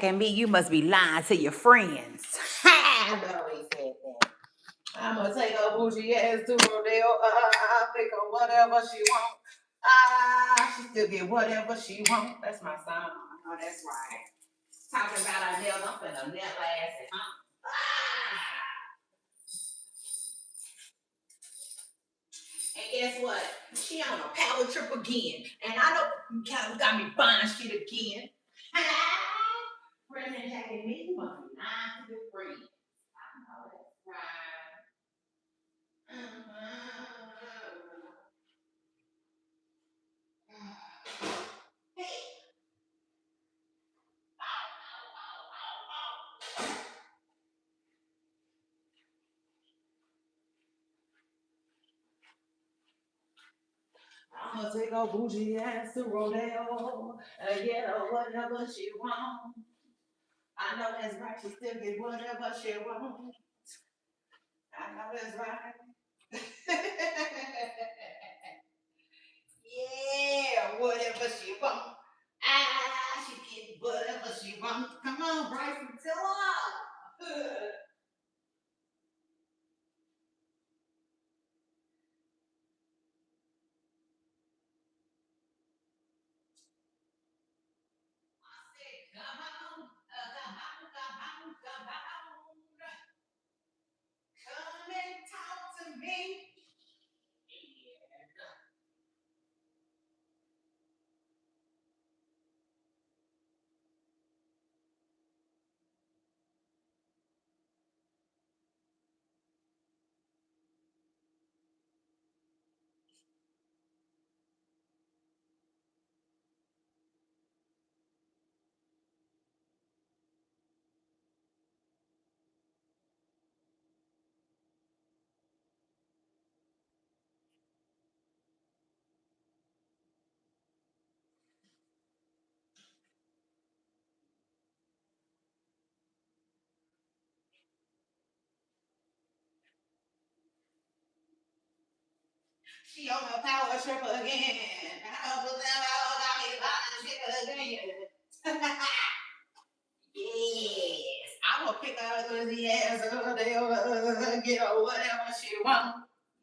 And me, you must be lying to your friends. I know he said that. I'm gonna take her bougie ass to Rodeo. I think of whatever she want. She still get whatever she want. That's my song. Oh, that's right. Talking about our nails, I'm finna nail ass at home. And guess what? She on a power trip again. And I know you kind of got me buying shit again. Friend and tagging me, you must be lying to your friends. I know that's right. I'm gonna take her bougie ass to Rodeo and get her whatever she wants. I know that's right, she still get whatever she wants. I know that's right. Yeah, whatever she wants. She get whatever she wants. Come on, Bryson, tell her. Come on, come on. Come and talk to me. She on a power trip again. I was got me buying shit again. Yes, I'm gonna pick her ugly ass up there, get her whatever she want.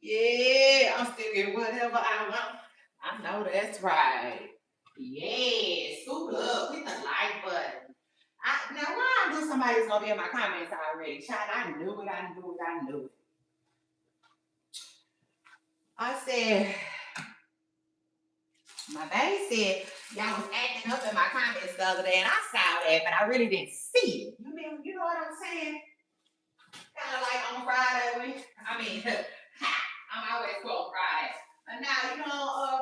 Yeah, I'm still getting whatever I want. I know that's right. Yeah, scoop up, hit the like button. Now, why I knew somebody's gonna be in my comments already? Child, I knew it, I knew it, I knew it. I said, my baby said, y'all was acting up in my comments the other day, and I saw that, but I really didn't see it. You know what I'm saying? Kind of like on Friday, I'm always cool on Friday. And now,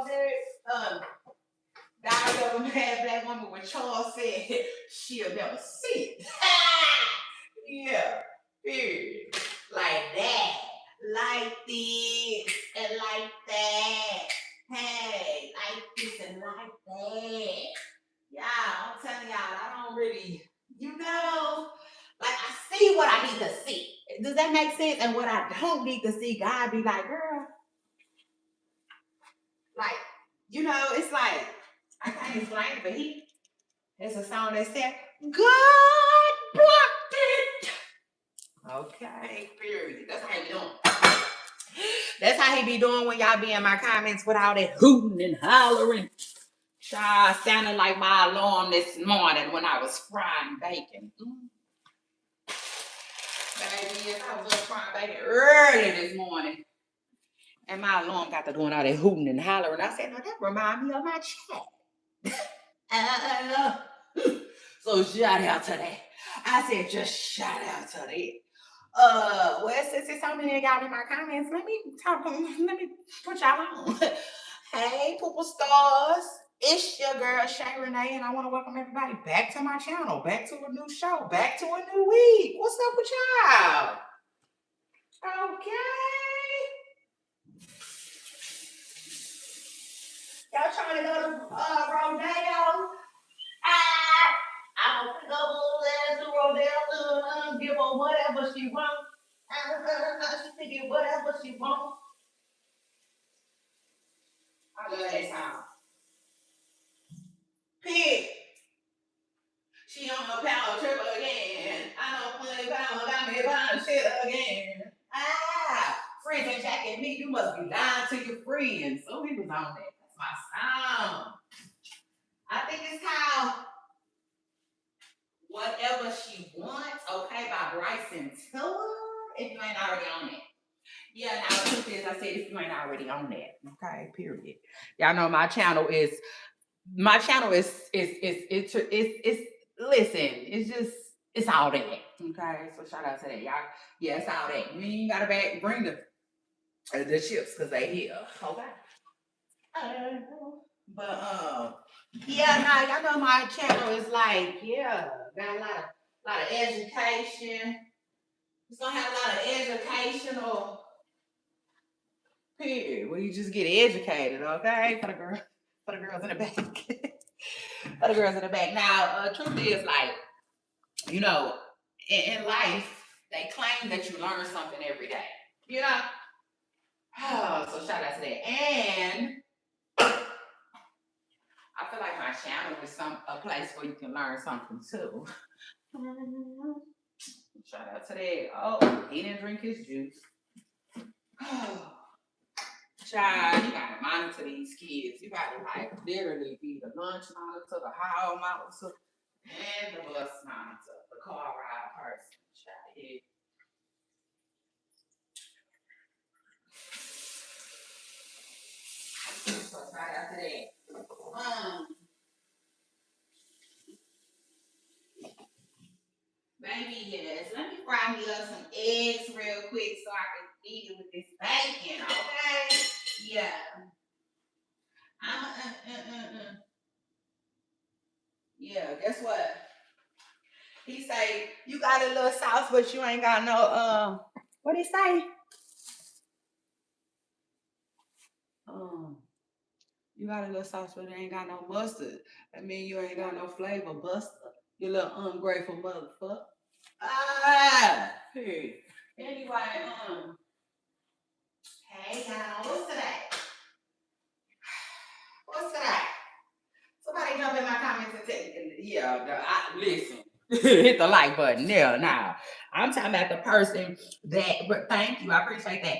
there's, Diary of a Mad Black Woman when Charles said she'll never see it. Yeah, period. Like that. Like this and like that. Hey, like this and like that. Yeah, I'm telling y'all, I don't really, like I see what I need to see. Does that make sense? And what I don't need to see, God be like, girl, like, it's like, I can't explain it, but there's a song that said, God blocked it. Okay, period. That's how he be doing. That's how he be doing when y'all be in my comments with all that hooting and hollering. Child, sounding like my alarm this morning when I was frying bacon. Baby, yes, I was up frying bacon early this morning. And my alarm got to doing all that hooting and hollering. I said, no, that remind me of my chat. So shout out to that. I said, just shout out to that. Well, since it's so many of y'all in my comments, let me put y'all on. Hey, Poople Stars. It's your girl, Shay Renee, and I want to welcome everybody back to my channel, back to a new show, back to a new week. What's up with y'all? Okay. Y'all trying to go to Rodeo? I'm gonna pick up a little ass to Rodeo, give her whatever she wants. She can get whatever she wants. I love that song. Pig. She on her power trip again. I know plenty pound got me buying shit again. Friends ain't jacking me. You must be lying to your friends. So he was on that. That's my song. I think it's called Whatever She Wants, okay, by Bryson Tiller. If you ain't already on it. Yeah, now the truth is, I said if you ain't already on that, okay, period. Y'all know my channel is listen, it's just it's all that. Okay, so shout out to that, y'all. Yeah, it's all that. You ain't gotta bring the chips because they here. Okay. But yeah, now y'all know my channel is like, yeah, got a lot of education. It's gonna have a lot of educational period where you just get educated, okay? For the girls in the back. For the girls in the back. Now, truth is, like, you know, in life, they claim that you learn something every day. You know? Oh, so shout out to that. And I feel like my channel is a place where you can learn something too. Shout out to that. Oh, he didn't drink his juice. Child, you gotta monitor these kids. You gotta like literally be the lunch monitor, the hall monitor, and the bus monitor, the car ride person. Child, yeah. So right after that, baby, yes. Let me fry me up some eggs real quick so I can eat it with this bacon, okay? Yeah. Yeah, guess what? He say, you got a little sauce, but you ain't got no, what he say? You got a little sauce, but it ain't got no mustard. I mean, you ain't got no flavor, buster. You little ungrateful motherfucker. Hey. Anyway, hey y'all, what's today? What's today? Somebody jump in my comments and listen. Hit the like button. Yeah, now. I'm talking about the person but thank you, I appreciate that.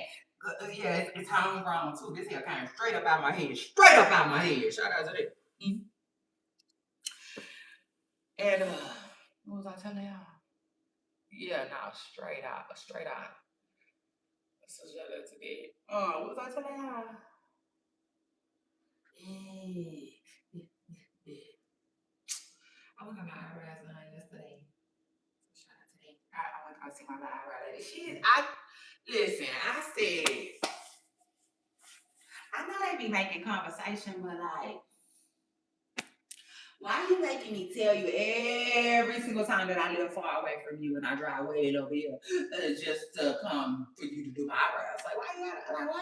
Yeah, it's homegrown too. This here came straight up out my head. Straight up out my head. Shout out to that. And what was I telling y'all? Yeah, no, straight out. Straight out. So shout out to that. What was I telling y'all? I went got my eyebrows done yesterday. So shout out to that. I went to go see my eyebrow lady. Listen, I said, I know they be making conversation, but like, why are you making me tell you every single time that I live far away from you and I drive way over here just to come for you to do my eyebrows? Like, why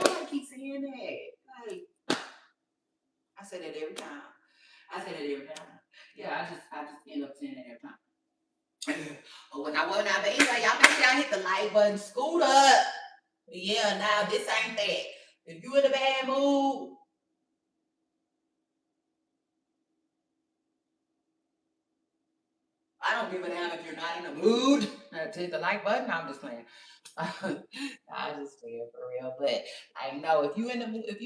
do I keep saying that? Like, I say that every time. Yeah, I just end up saying that every time. But when I wasn't out, but anyway, y'all make sure y'all hit the like button, scoot up. Yeah, now this ain't that. If you in a bad mood, I don't give a damn if you're not in the mood to hit the like button. I'm just playing. I just playing for real. But I know if you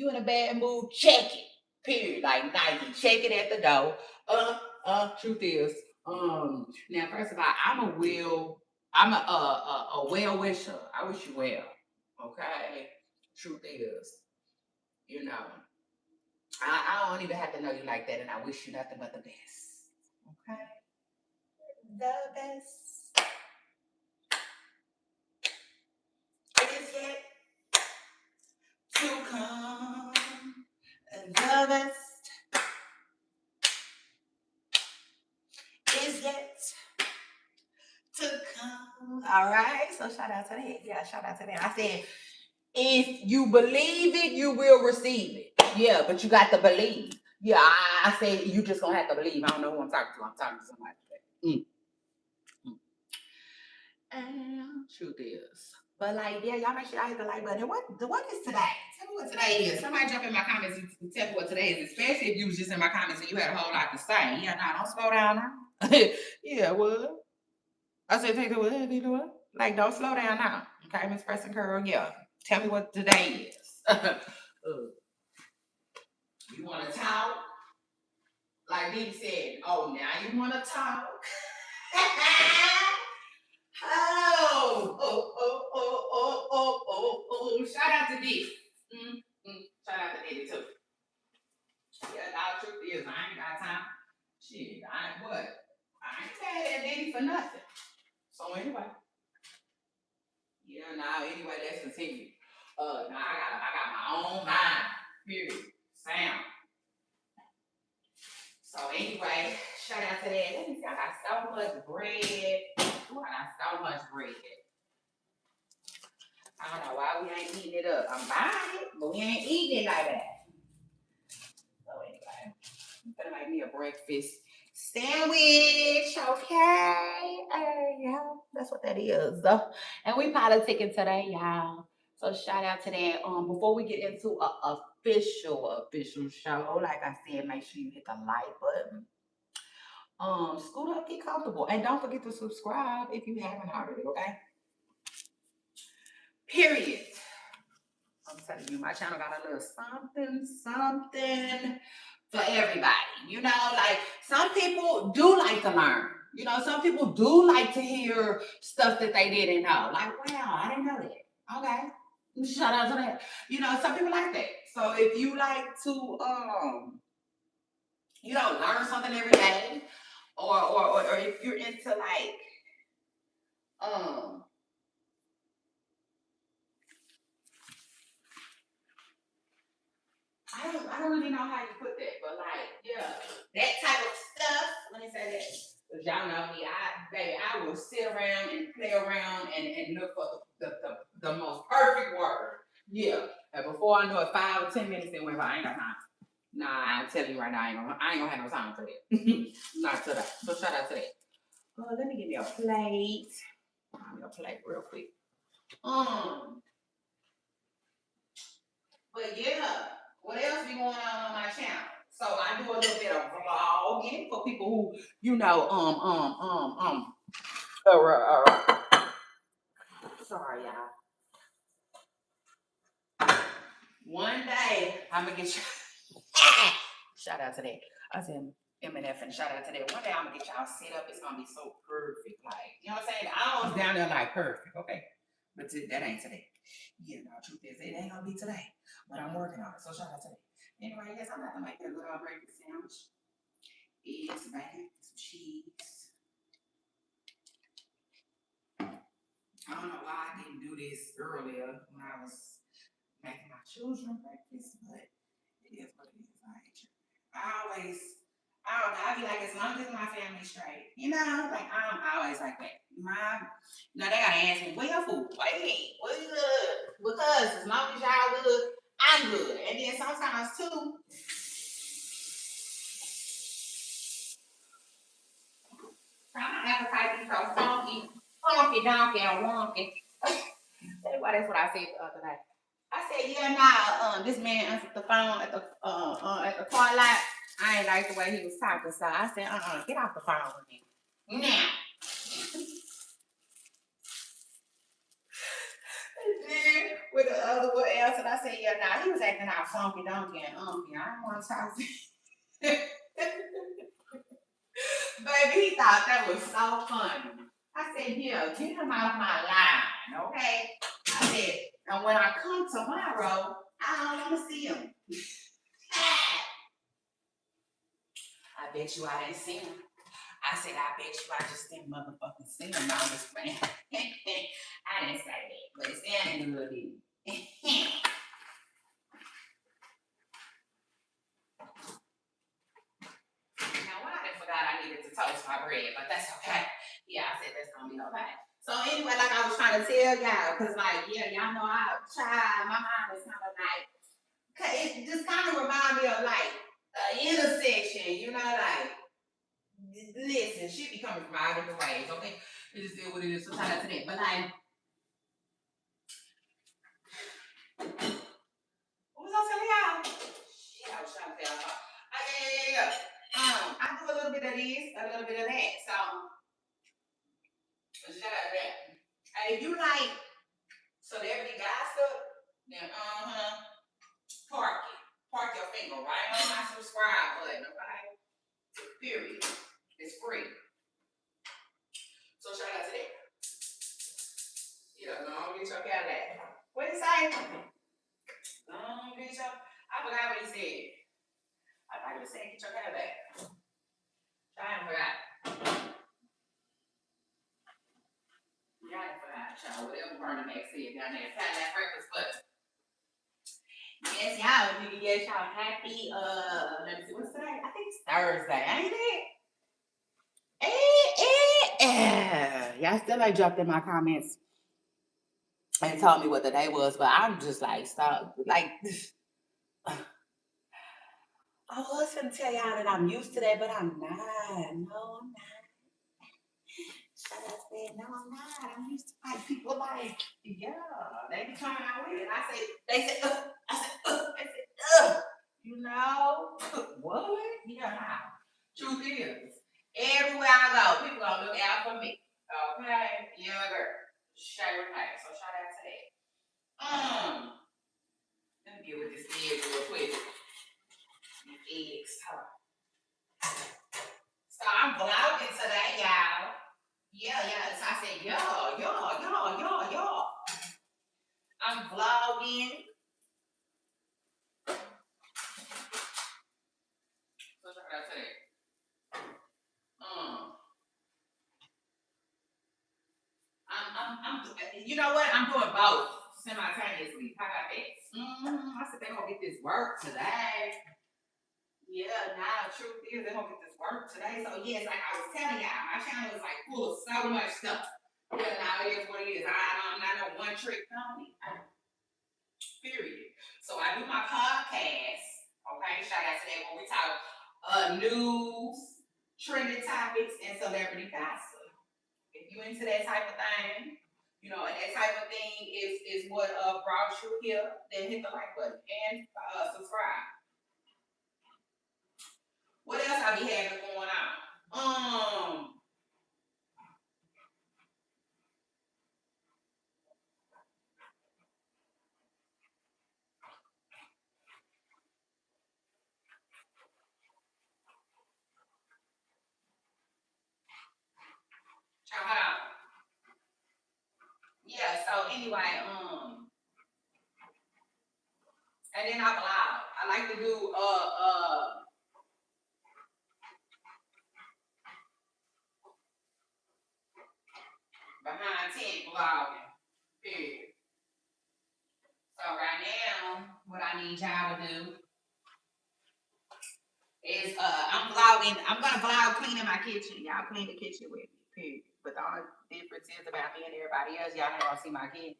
in a bad mood, check it. Period. Like Nike, check it at the door. Truth is, now first of all, I'm a well wisher. I wish you well. Okay. Truth is, you know, I don't even have to know you like that, and I wish you nothing but the best. Okay. The best is yet to come. The best is yet to come. All right. So shout out to that. Yeah, shout out to that. I said, if you believe it, you will receive it. Yeah, but you got to believe. Yeah, I said you just gonna have to believe. I don't know who I'm talking to. I'm talking to somebody today. And truth is. But like, yeah, y'all make sure y'all hit the like button. What is today? Tell me what today is. Somebody jump in my comments and tell me what today is, especially if you was just in my comments and you had a whole lot to say. Yeah, nah, don't slow down now. Yeah, well. I said, take the what? Take the what? Like, don't slow down now. Okay, Miss Preston Curl, yeah. Tell me what today is. You want to talk? Like Dee said, oh, now you want to talk? Oh, oh, oh, oh, oh, oh, oh, oh. Shout out to Dee. Shout out to Dee, too. Yeah, now the truth is, I ain't got time. Shit, I ain't what? I ain't mad at Diddy for nothing. So anyway, yeah, now anyway, let's continue. Now I got my own mind. Period. Sound. So anyway, shout out to that. Let me see, I got so much bread. Ooh, I got so much bread. I don't know why we ain't eating it up. I'm buying it, but we ain't eating it like that. So anyway, I'm gonna make me a breakfast sandwich, okay? Yeah, that's what that is. And we politicking today, y'all. So shout out to that. Before we get into a official show, like I said, make sure you hit the like button. Scoot up, get comfortable, and don't forget to subscribe if you haven't already. Okay. Period. I'm telling you, my channel got a little something for everybody. You know, like some people do like to learn. You know, some people do like to hear stuff that they didn't know. Like, wow, I didn't know that. Okay. Shout out to that. You know, some people like that. So if you like to learn something every day, or if you're into like um I don't really know how you put that, but like, yeah, that type of stuff. Let me say that. Cause y'all know me, I will sit around and play around and look for the most perfect word. Yeah. And before I know it, 5 or 10 minutes then went by. I ain't got time. Nah, I'm telling you right now, I ain't gonna have no time for that. Not today. So shout out to that. Let me give me a plate. Give me a plate real quick. Um, but yeah, what else be going on my channel? So I do a little bit of vlogging for people who, sorry, y'all. One day I'm gonna get you. Shout out to that. I said MNF and shout out to that. One day I'm gonna get y'all set up. It's gonna be so perfect, like you know what I'm saying. I was down there like perfect, okay, but that ain't today. Yeah, no, truth is it ain't gonna be today, but I'm working on it. So shout out to that. Anyway, yes, I'm about to make a good breakfast sandwich. Eggs, bacon, some cheese. I don't know why I didn't do this earlier when I was making my children breakfast, but it is what it is. I always, I don't know, I be like, as long as my family's straight, you know, like I'm always like that. They gotta ask me, where your food? Where you eat? What you good? Because as long as y'all good, I'm good. And then sometimes too, my appetite be so funky, donkey, and wonky. That's why that's what I said the other day. I said, yeah, nah, this man answered the phone at the car lot. I ain't like the way he was talking, so I said, get off the phone with me. Now. Then with the other one else, and I said, yeah, nah, he was acting out funky donkey and unky. I don't want to talk to him. Baby, he thought that was so funny. I said, yeah, get him out of my line, okay? I said, and when I come tomorrow, I don't want to see him. I bet you I didn't see him. I said, I bet you I just didn't motherfucking see him. No, I'm just playing. I didn't say that, but it sounded good, didn't it? Now, I forgot I needed to toast my bread, but that's okay. Yeah, I said that's gonna be okay. So anyway, like I was trying to tell y'all, cause like, yeah, y'all know I try. My mind is kind of like, it just kind of remind me of like an intersection, you know, like. Listen, she be coming from all different ways, okay? It just is what it is. So shout out to that. But like, what was I telling y'all? Shit, I was trying to tell y'all. Yeah. I do a little bit of this, a little bit of that. So If you like celebrity gossip, then park it. Park your finger right on my subscribe button, okay? Period. It's free. So shout out to that. Yeah, go get your Cadillac. What did he say? Go get your. I forgot what he said. I thought he was saying get your Cadillac. I forgot. Yeah, I forgot, y'all. Whatever Vernon Mac said down there. Cadillac breakfast, but yes, y'all. Yes, y'all. Happy. Let me see. What's today? I think it's Thursday, ain't it? Y'all still like dropped in my comments and told me what the day was, but I'm just like, stop. Like, I was gonna tell y'all that I'm used to that, but I'm not. No, I'm not. Shut up, said, no, I'm not. I'm used to like people like, yeah, they be coming out with it. They said, I said, you know, what? Yeah, nah. Truth is, everywhere I go, people gonna look out for me. Okay, yeah, girl. Shay Renee. So shout out to that. Let me get with this egg real quick. These eggs. So I'm vlogging today, y'all. Yeah. So I said, y'all. I'm vlogging. So shout out to that. You know what? I'm doing both simultaneously. How about that? I said they're gonna get this work today. Yeah, now truth is they're gonna get this work today. So yes, like I was telling y'all, my channel is like full of so much stuff. Yeah, now it is what it is. I'm not no one trick pony. Period. So I do my podcast. Okay, shout out to that when we talk news, trending topics, and celebrity gossip. If you into that type of thing, you know, and that type of thing is what brought you here, then hit the like button and subscribe. What else I be having going on? Child. Yeah, so anyway, and then I vlog. I like to do behind tent vlogging. Period. So right now, what I need y'all to do is I'm vlogging. I'm gonna vlog cleaning my kitchen. Y'all clean the kitchen with me. Period. But the only difference is about me and everybody else. Y'all ain't gonna see my kitchen.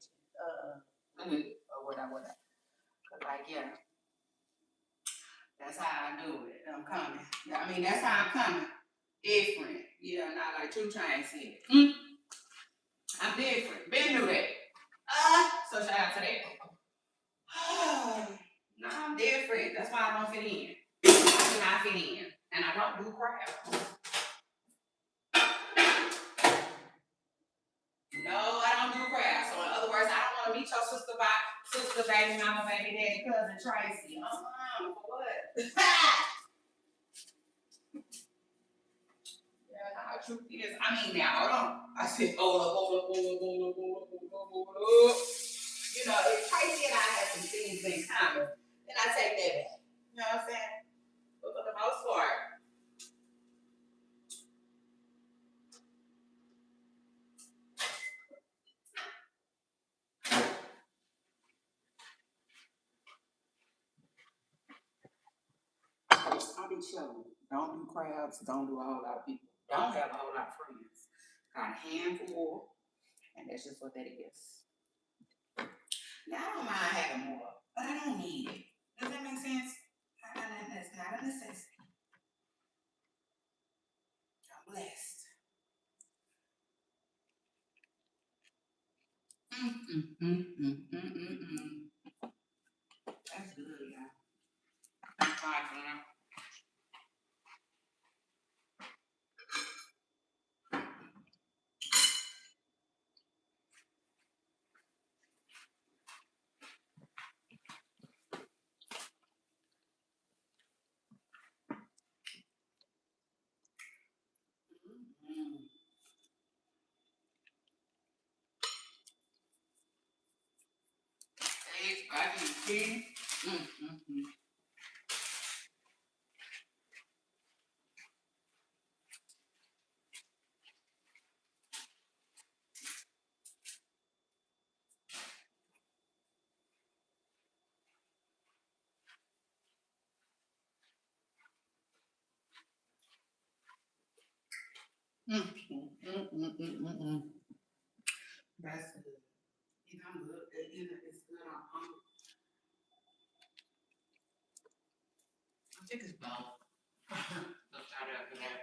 Or whatever. Cause like yeah, that's how I do it. I'm coming. I mean that's how I'm coming. Different. Yeah, not like 2 Chainz said. I'm different. Been through that. So shout out to that. No, I'm different. That's why I don't fit in. I do not fit in. And I don't do crap. No, I don't do crap. So in other words, I don't want to meet your sister, baby mama, baby daddy, cousin Tracy. For what? Yeah, the truth is, I mean, now, hold on. I said, hold up. You know, if Tracy and I have some things in common, then I take that back. You know what I'm saying? But for the most part, I'll be chilling. Don't do crowds. Don't do a whole lot of people. Don't have a whole lot of friends. Got a handful, and that's just what that is. Now, I don't mind having more, but I don't need it. Does that make sense? That's not a necessity. I'm blessed. That's good, y'all. Fine, See? Mm-hmm. Mm-hmm. That's good. I'm good. It's good. I think it's both. Let's try that after that.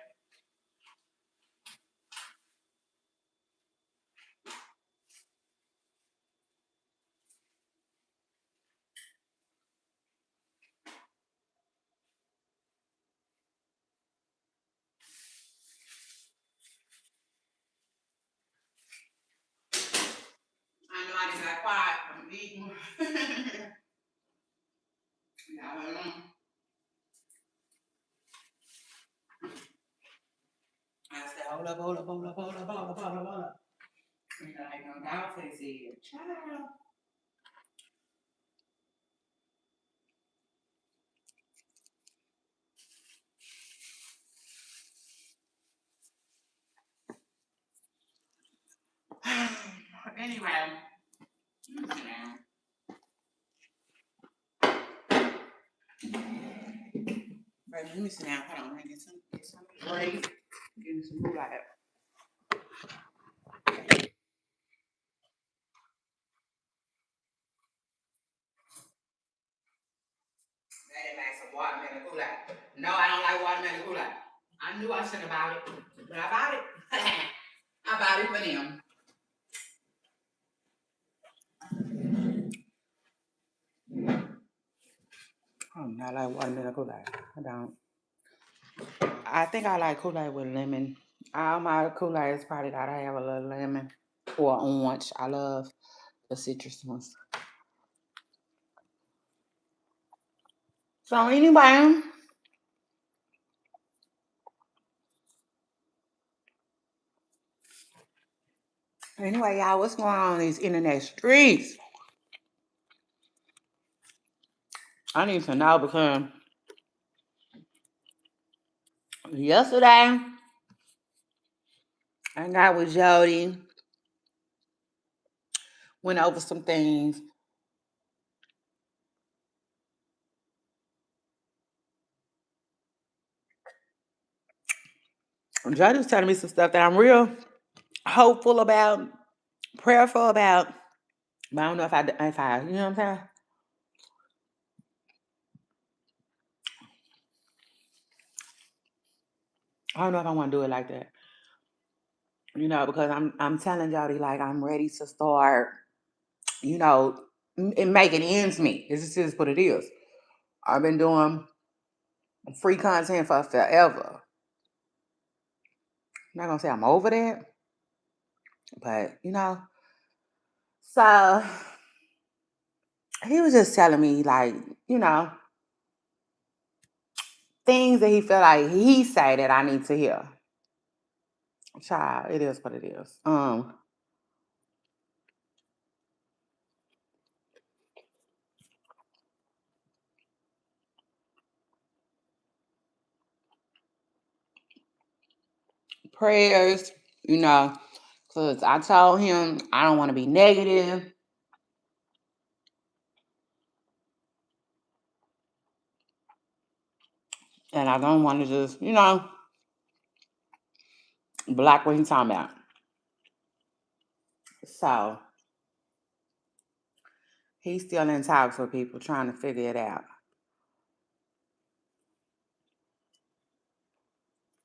I know I just got quiet from eating. Y'all hold on. I said, hold up, hold up, hold up, hold up, hold up, hold up, hold up. You know, like no dog face here. Child. Anyway, let me sit down. Right, let me sit down. Hold on, let me get some break. Give me some moolah. Daddy made some watermelon kool-aid. No, I don't like watermelon kool-aid. I knew I shouldn't have bought it, but I bought it. I bought it for them. I do not like watermelon kool-aid. I don't. I think I like kool-aid with lemon. All my kool-Aids probably gotta have a little lemon or orange. I love the citrus ones. So anyway, y'all, what's going on in these internet streets? I need to know because yesterday I got with Jody, went over some things. Jody was telling me some stuff that I'm real hopeful about, prayerful about. But I don't know if I, you know what I'm saying? I don't know if I want to do it like that. Because I'm telling Jody like I'm ready to start, you know, and making ends meet. This is what it is. I've been doing free content for forever. I'm not gonna say I'm over that, but So he was just telling me like, you know, things that he felt like he say that I need to hear. Child, it is what it is. Prayers, you know, because I told him I don't want to be negative and I don't want to just, block what he's talking about. So he's still in talks with people trying to figure it out.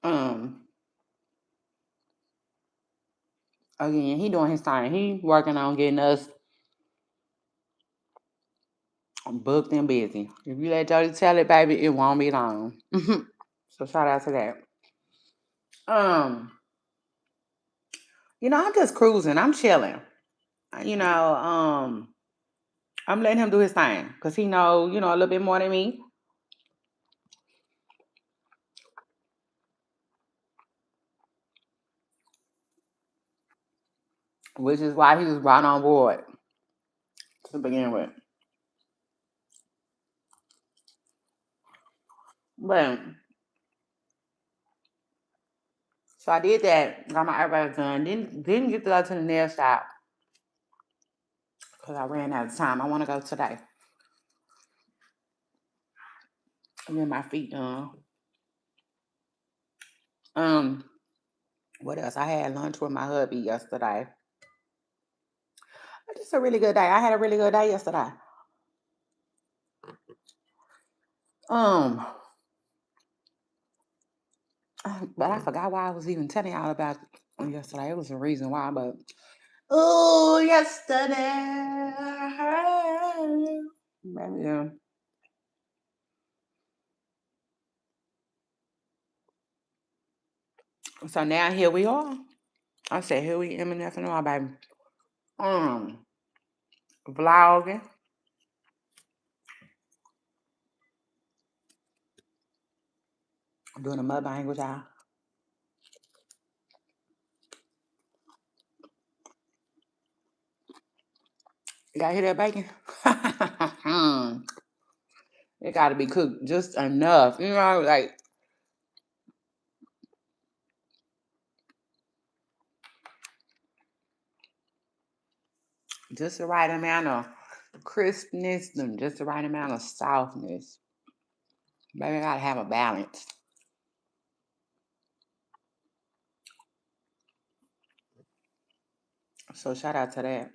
Um, Again, he doing his thing. He working on getting us booked and busy. If you let Jody tell it, baby, it won't be long. So shout out to that. Um, I'm just cruising. I'm chilling. You know, I'm letting him do his thing because he know, a little bit more than me, which is why he was brought on board to begin with. But so I did that, got my eyebrows done. Didn't get to go to the nail shop because I ran out of time. I want to go today. And then my feet done. Um, what else? I had lunch with my hubby yesterday. It's a really good day. I had a really good day yesterday. Um, but I forgot why I was even telling y'all about yesterday. It was a reason why, but oh, yesterday. Maybe, yeah. So now here we are. I said, here we M&F and all, baby. Um, vlogging, doing a mukbang with y'all. You gotta hear that bacon? It gotta be cooked just enough. You know, like just the right amount of crispness and just the right amount of softness. Baby, I gotta have a balance. So shout out to that.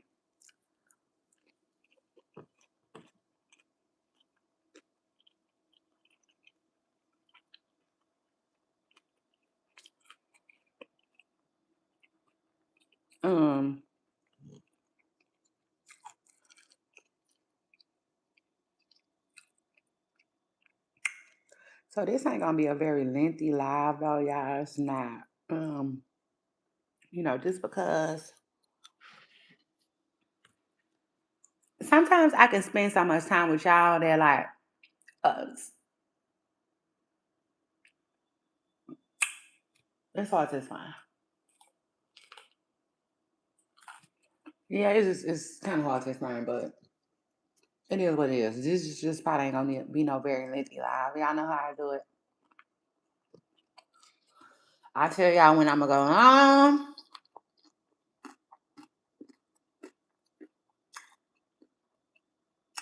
Um, so this ain't gonna be a very lengthy live though, y'all. It's not. Just because sometimes I can spend so much time with y'all that like uh, it's hard to explain. Yeah, it's kind of hard to explain, but it is what it is. This is just probably ain't gonna be no very lengthy live. Y'all know how I do it. I tell y'all when I'm gonna go on,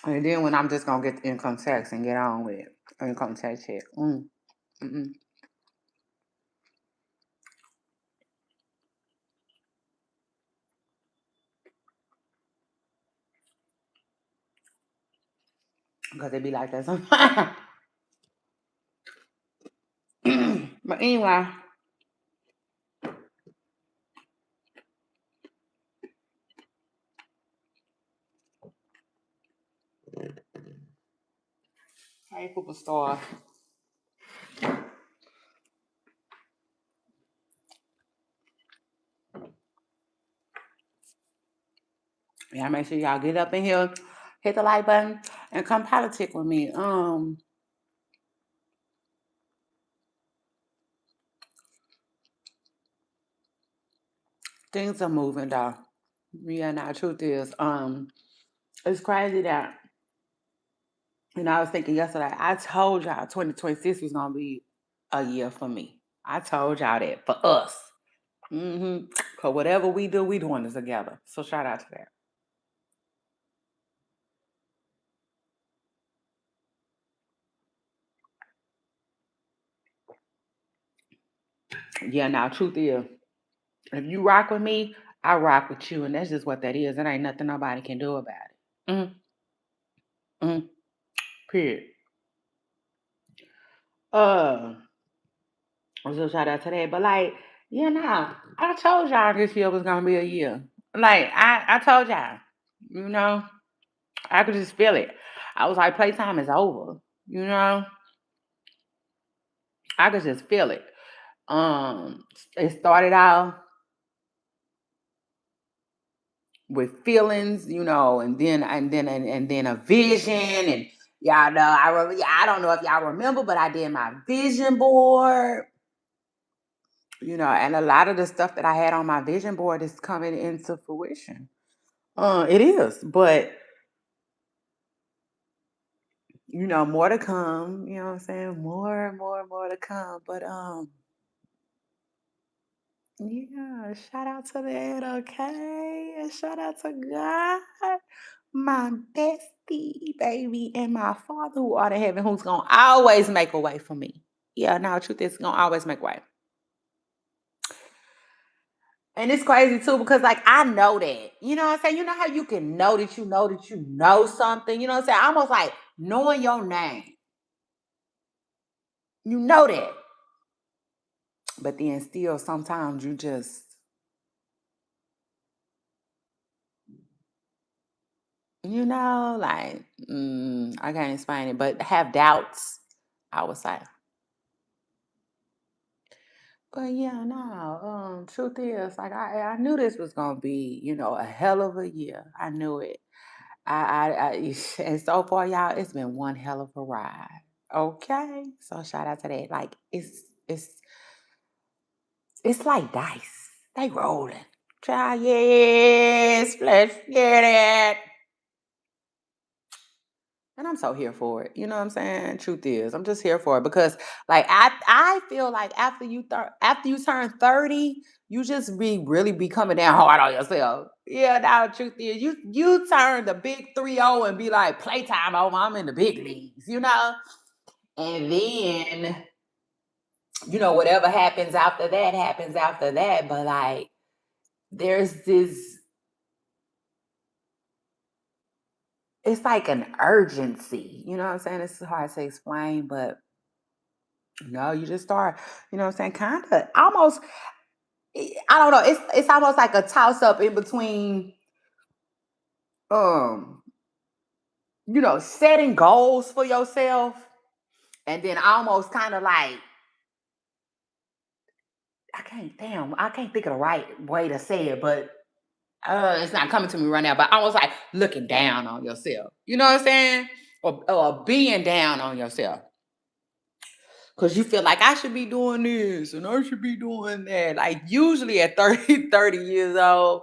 and then when I'm just gonna get the income tax and get on with it. Income tax check. Because they be like that sometimes. But anyway, hey, superstar. Yeah, make sure y'all get up in here, hit the like button, and come politic with me. Things are moving though. Yeah, now truth is, it's crazy that I was thinking yesterday, I told y'all 2026 was gonna be a year for me. I told y'all that for us. Cause whatever we do, we doing this together. So shout out to that. Yeah, now truth is, if you rock with me, I rock with you, and that's just what that is. It ain't nothing nobody can do about it. Mm, period. Uh, so shout out to that. But like, I told y'all this year was gonna be a year. Like I told y'all, you know, I could just feel it. I was like, playtime is over. You know, I could just feel it. It started out with feelings, and then a vision, and y'all know I don't know if y'all remember, but I did my vision board. And a lot of the stuff that I had on my vision board is coming into fruition. It is, but More to come. You know what I'm saying? More to come. But yeah, shout out to that, okay? And shout out to God, my bestie, baby, and my Father who art in heaven, who's gonna always make a way for me. Yeah, no, truth is gonna always make a way. And it's crazy too, because like I know that. You know what I'm saying? You know how you can know that you know something, you know what I'm saying? Almost like knowing your name. You know that. But then still sometimes you just, like I can't explain it, but have doubts, I would say. But yeah, no, truth is, like I knew this was gonna be, a hell of a year. I knew it. I and so far, y'all, it's been one hell of a ride. Okay. So shout out to that. Like it's like dice. They rolling. Try, yes, let's get it. And I'm so here for it. You know what I'm saying? Truth is, I'm just here for it because, like, I feel like after you turn 30, you just really be coming down hard on yourself. Yeah, now the truth is, you turn the big 3-0 and be like, playtime over. I'm in the big leagues. And then whatever happens after that. But like, there's this. It's like an urgency. You know what I'm saying? It's hard to explain, but no, you just start, what I'm saying, kind of almost, I don't know, it's almost like a toss up in between um, setting goals for yourself and then almost kind of like I can't think of the right way to say it, but it's not coming to me right now, but almost like looking down on yourself. You know what I'm saying? Or being down on yourself. Cause you feel like I should be doing this and I should be doing that. Like usually at 30 years old.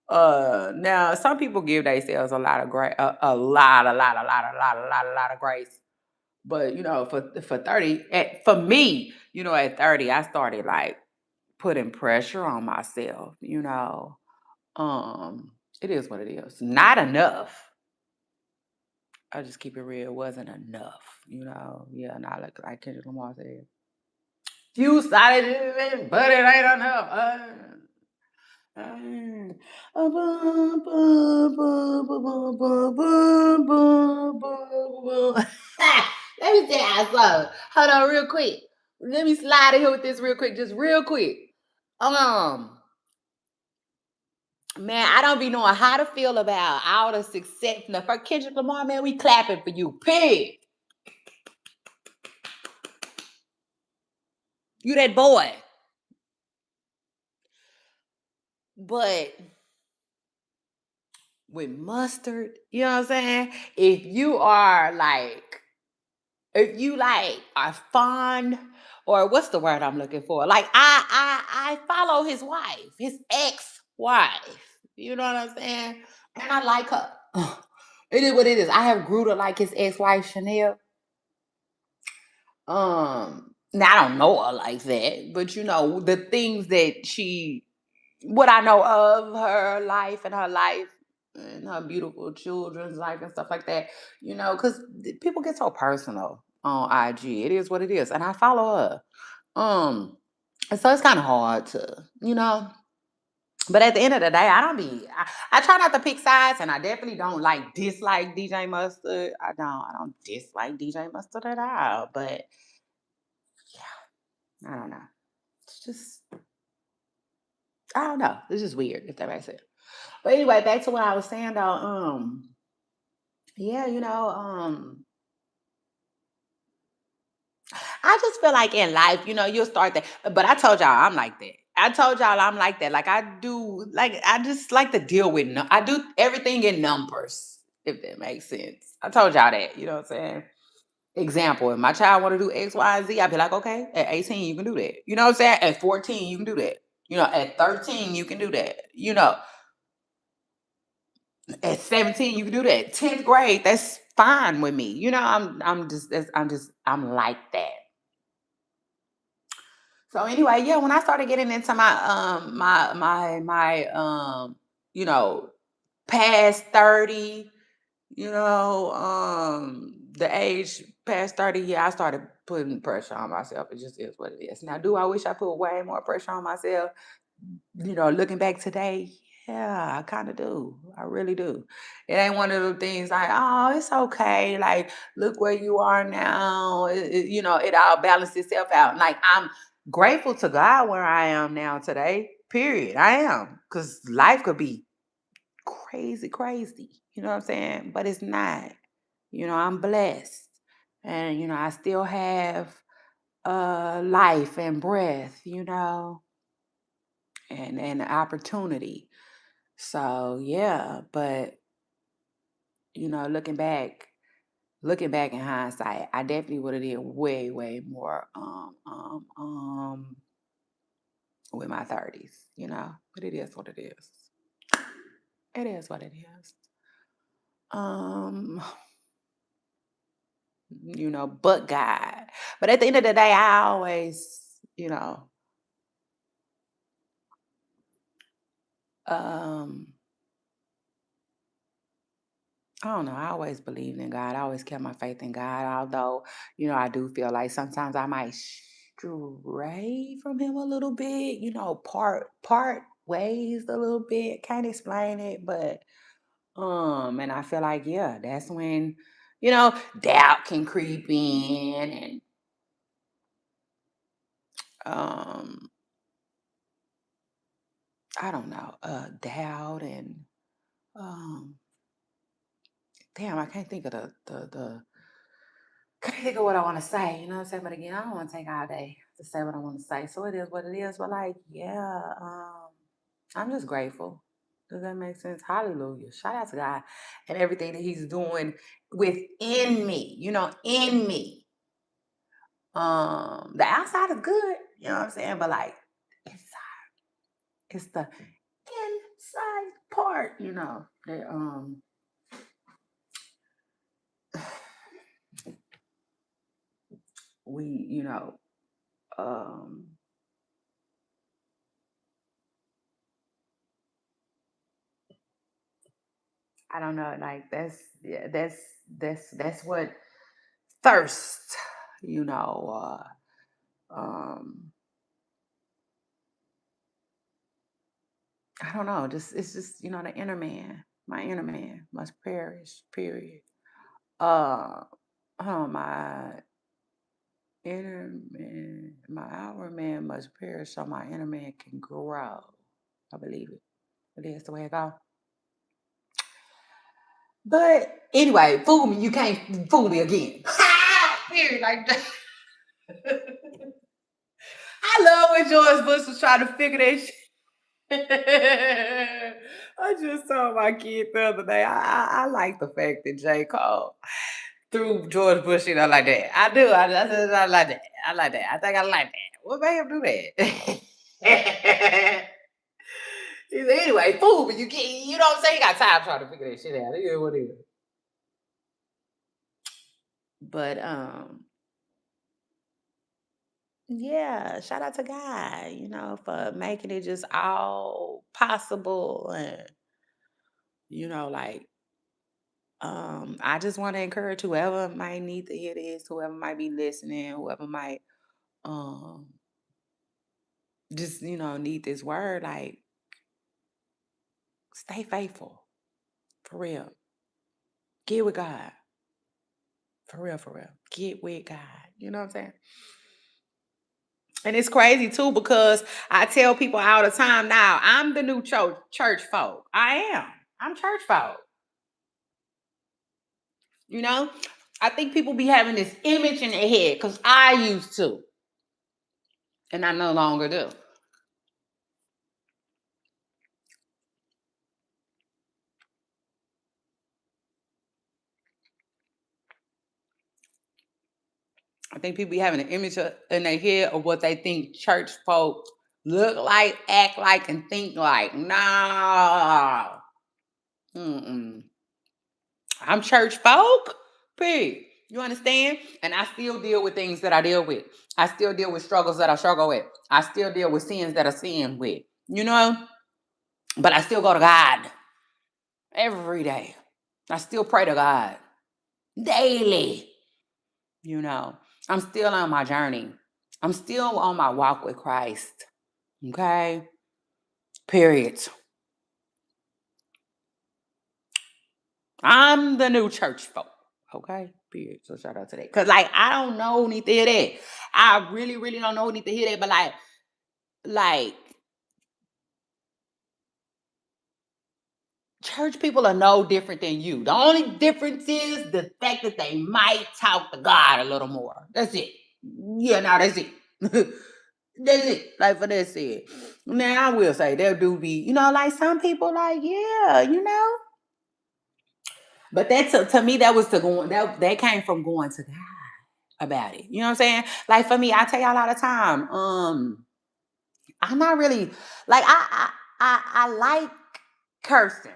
Now some people give themselves a lot of grace, a lot of grace. But for 30, for me, at 30, I started like putting pressure on myself. Um, it is what it is. Not enough. I just keep it real. It wasn't enough. Yeah, not like Kendrick Lamar said. Few started it, but it ain't enough. Mm. Let me tell you something. Hold on, real quick. Let me slide in here with this real quick, just real quick. Man, I don't be knowing how to feel about all the success. Now, for Kendrick Lamar, man, we clapping for you. Pig, you that boy. But with mustard, you know what I'm saying? If you like are fond, or what's the word I'm looking for? Like I follow his wife, his ex-wife. You know what I'm saying? And I like her. It is what it is. I have grew to like his ex-wife Chanel. Now I don't know her like that, but the things that what I know of her life and her beautiful children's life and stuff like that, because people get so personal on IG. It is what it is. And I follow her. And so it's kind of hard to, but at the end of the day, I try not to pick sides and I definitely don't like dislike DJ Mustard. I don't dislike DJ Mustard at all. But I don't know. It's just, I don't know. It's just weird, if that makes sense. But anyway, back to what I was saying though. Yeah, I just feel like in life, you'll start that. But I told y'all I'm like that. I told y'all I'm like that. Like I just like to deal with. I do everything in numbers, if that makes sense. I told y'all that. You know what I'm saying? Example: if my child want to do X, Y, and Z, I'd be like, okay, at 18 you can do that. You know what I'm saying? At 14 you can do that. At 13 you can do that. At 17, you can do that. 10th grade, that's fine with me. I'm like that. So anyway, yeah, when I started getting into my you know, past 30, the age past 30, yeah, I started putting pressure on myself. It just is what it is. Now, do I wish I put way more pressure on myself? Looking back today, yeah, I kind of do. I really do. It ain't one of those things like, oh, it's okay. Like, look where you are now. It all balances itself out. Like, I'm grateful to God where I am now today. Period. I am. Because life could be crazy, crazy. You know what I'm saying? But it's not. I'm blessed. And, I still have life and breath, and opportunity. So yeah, but looking back in hindsight, I definitely would have did way, way more with my 30s, But it is what it is. It is what it is. Um, but God. But at the end of the day, I always, um I don't know. I always believed in God. I always kept my faith in God. Although, I do feel like sometimes I might stray from Him a little bit. Part ways a little bit. Can't explain it, but and I feel like that's when doubt can creep in, and um, I don't know, doubt and um, damn, I can't think of the can't think of what I want to say, you know what I'm saying? But again, I don't want to take all day to say what I want to say. So it is what it is. But like, yeah, I'm just grateful. Does that make sense? Hallelujah. Shout out to God and everything that He's doing within me, in me. The outside is good, you know what I'm saying? But like inside, it's the inside part, that we, um I don't know, like that's what thirst, you know, I don't know, just it's just, the inner man, my inner man must perish, period. Uh my inner man, my outer man must perish so my inner man can grow. I believe it. It is the way it goes. But anyway, fool me, you can't fool me again. Period. Like that. I love when George Bush was trying to figure that shit. I just told my kid the other day. I like the fact that J. Cole threw George Bush in there like that. I do. I like that. I like that. I think I like that. What made him do that? He said, anyway, fool, but you can't. You know what I'm saying? You got time trying to figure that shit out. It is what it is. But yeah, shout out to God, for making it just all possible. And, like, I just want to encourage whoever might need to hear this, whoever might be listening, whoever might um just, need this word, like, stay faithful. For real. Get with God. For real, for real. Get with God. You know what I'm saying? And it's crazy too because I tell people all the time now, I'm the new church folk. I am. I'm church folk. You know, I think people be having this image in their head because I used to, and I no longer do. I think people be having an image in their head of what they think church folk look like, act like, and think like. Nah, Mm-mm. I'm church folk. Period. You understand? And I still deal with things that I deal with. I still deal with struggles that I struggle with. I still deal with sins that I sin with. You know? But I still go to God every day. I still pray to God daily. You know, I'm still on my journey. I'm still on my walk with Christ. Okay? Period. I'm the new church folk. Okay? Period. So shout out to that. Cause like I don't know need to hear that. I really, really don't know need to hear that. But like church people are no different than you. The only difference is the fact that they might talk to God a little more. That's it. Yeah, no, that's it. That's it. Like for that said. Now I will say there do be, like some people like, yeah, But that to me, that was to going that came from going to God about it. You know what I'm saying? Like for me, I tell y'all all the time, I'm not really like I like cursing.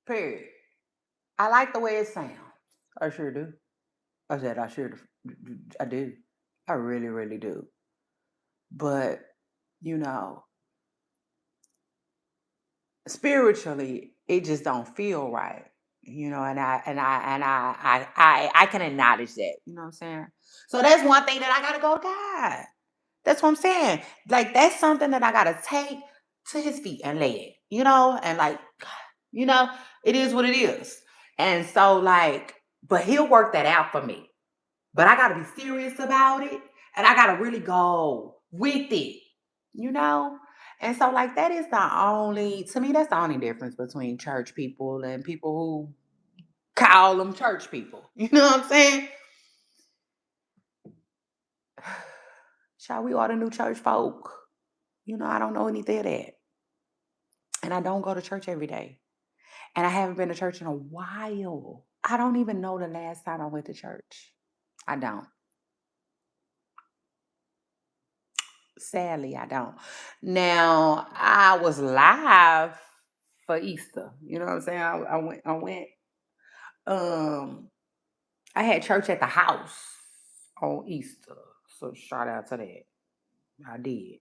Period. I like the way it sounds. I sure do. I said I sure I do. I really, really do. But you know, spiritually, it just don't feel right. And I can acknowledge that. You know what I'm saying? So that's one thing that I gotta go to God. That's what I'm saying. Like that's something that I gotta take to his feet and lay it. And like, you know, it is what it is. And so like, but he'll work that out for me. But I got to be serious about it and I got to really go with it, you know? And so, like, to me, that's the only difference between church people and people who call them church people. You know what I'm saying? Shall we all the new church folk? I don't know anything of that. And I don't go to church every day. And I haven't been to church in a while. I don't even know the last time I went to church. I don't. Sadly, I don't. Now, I was live for Easter. You know what I'm saying? I went, um, I had church at the house on Easter. So shout out to that. I did.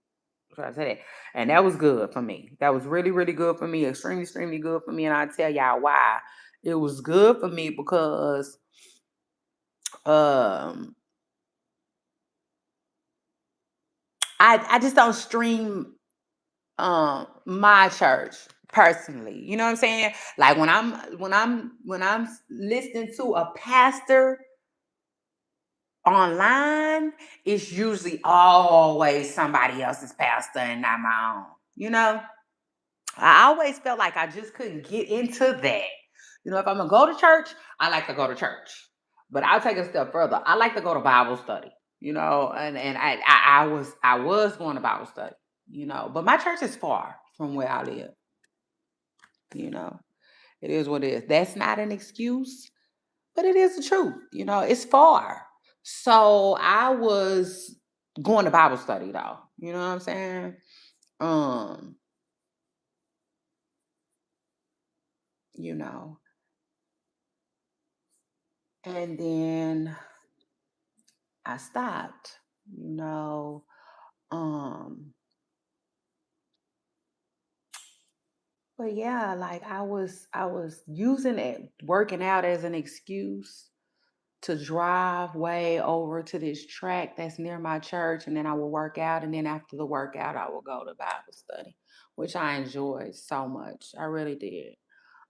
Shout out to that. And that was good for me. That was really, really good for me. Extremely, extremely good for me. And I'll tell y'all why. It was good for me because um I just don't stream my church personally. You know what I'm saying? Like when I'm listening to a pastor online, it's usually always somebody else's pastor and not my own. I always felt like I just couldn't get into that. If I'm gonna go to church, I like to go to church. But I'll take a step further. I like to go to Bible study. And I was going to Bible study. But my church is far from where I live. You know, it is what it is. That's not an excuse, but it is the truth. It's far. So I was going to Bible study though. You know what I'm saying? Um, you know, and then I stopped, you know. Um, but yeah, like I was using it working out as an excuse to drive way over to this track that's near my church, and then I will work out, and then after the workout I will go to Bible study, which I enjoyed so much. I really did.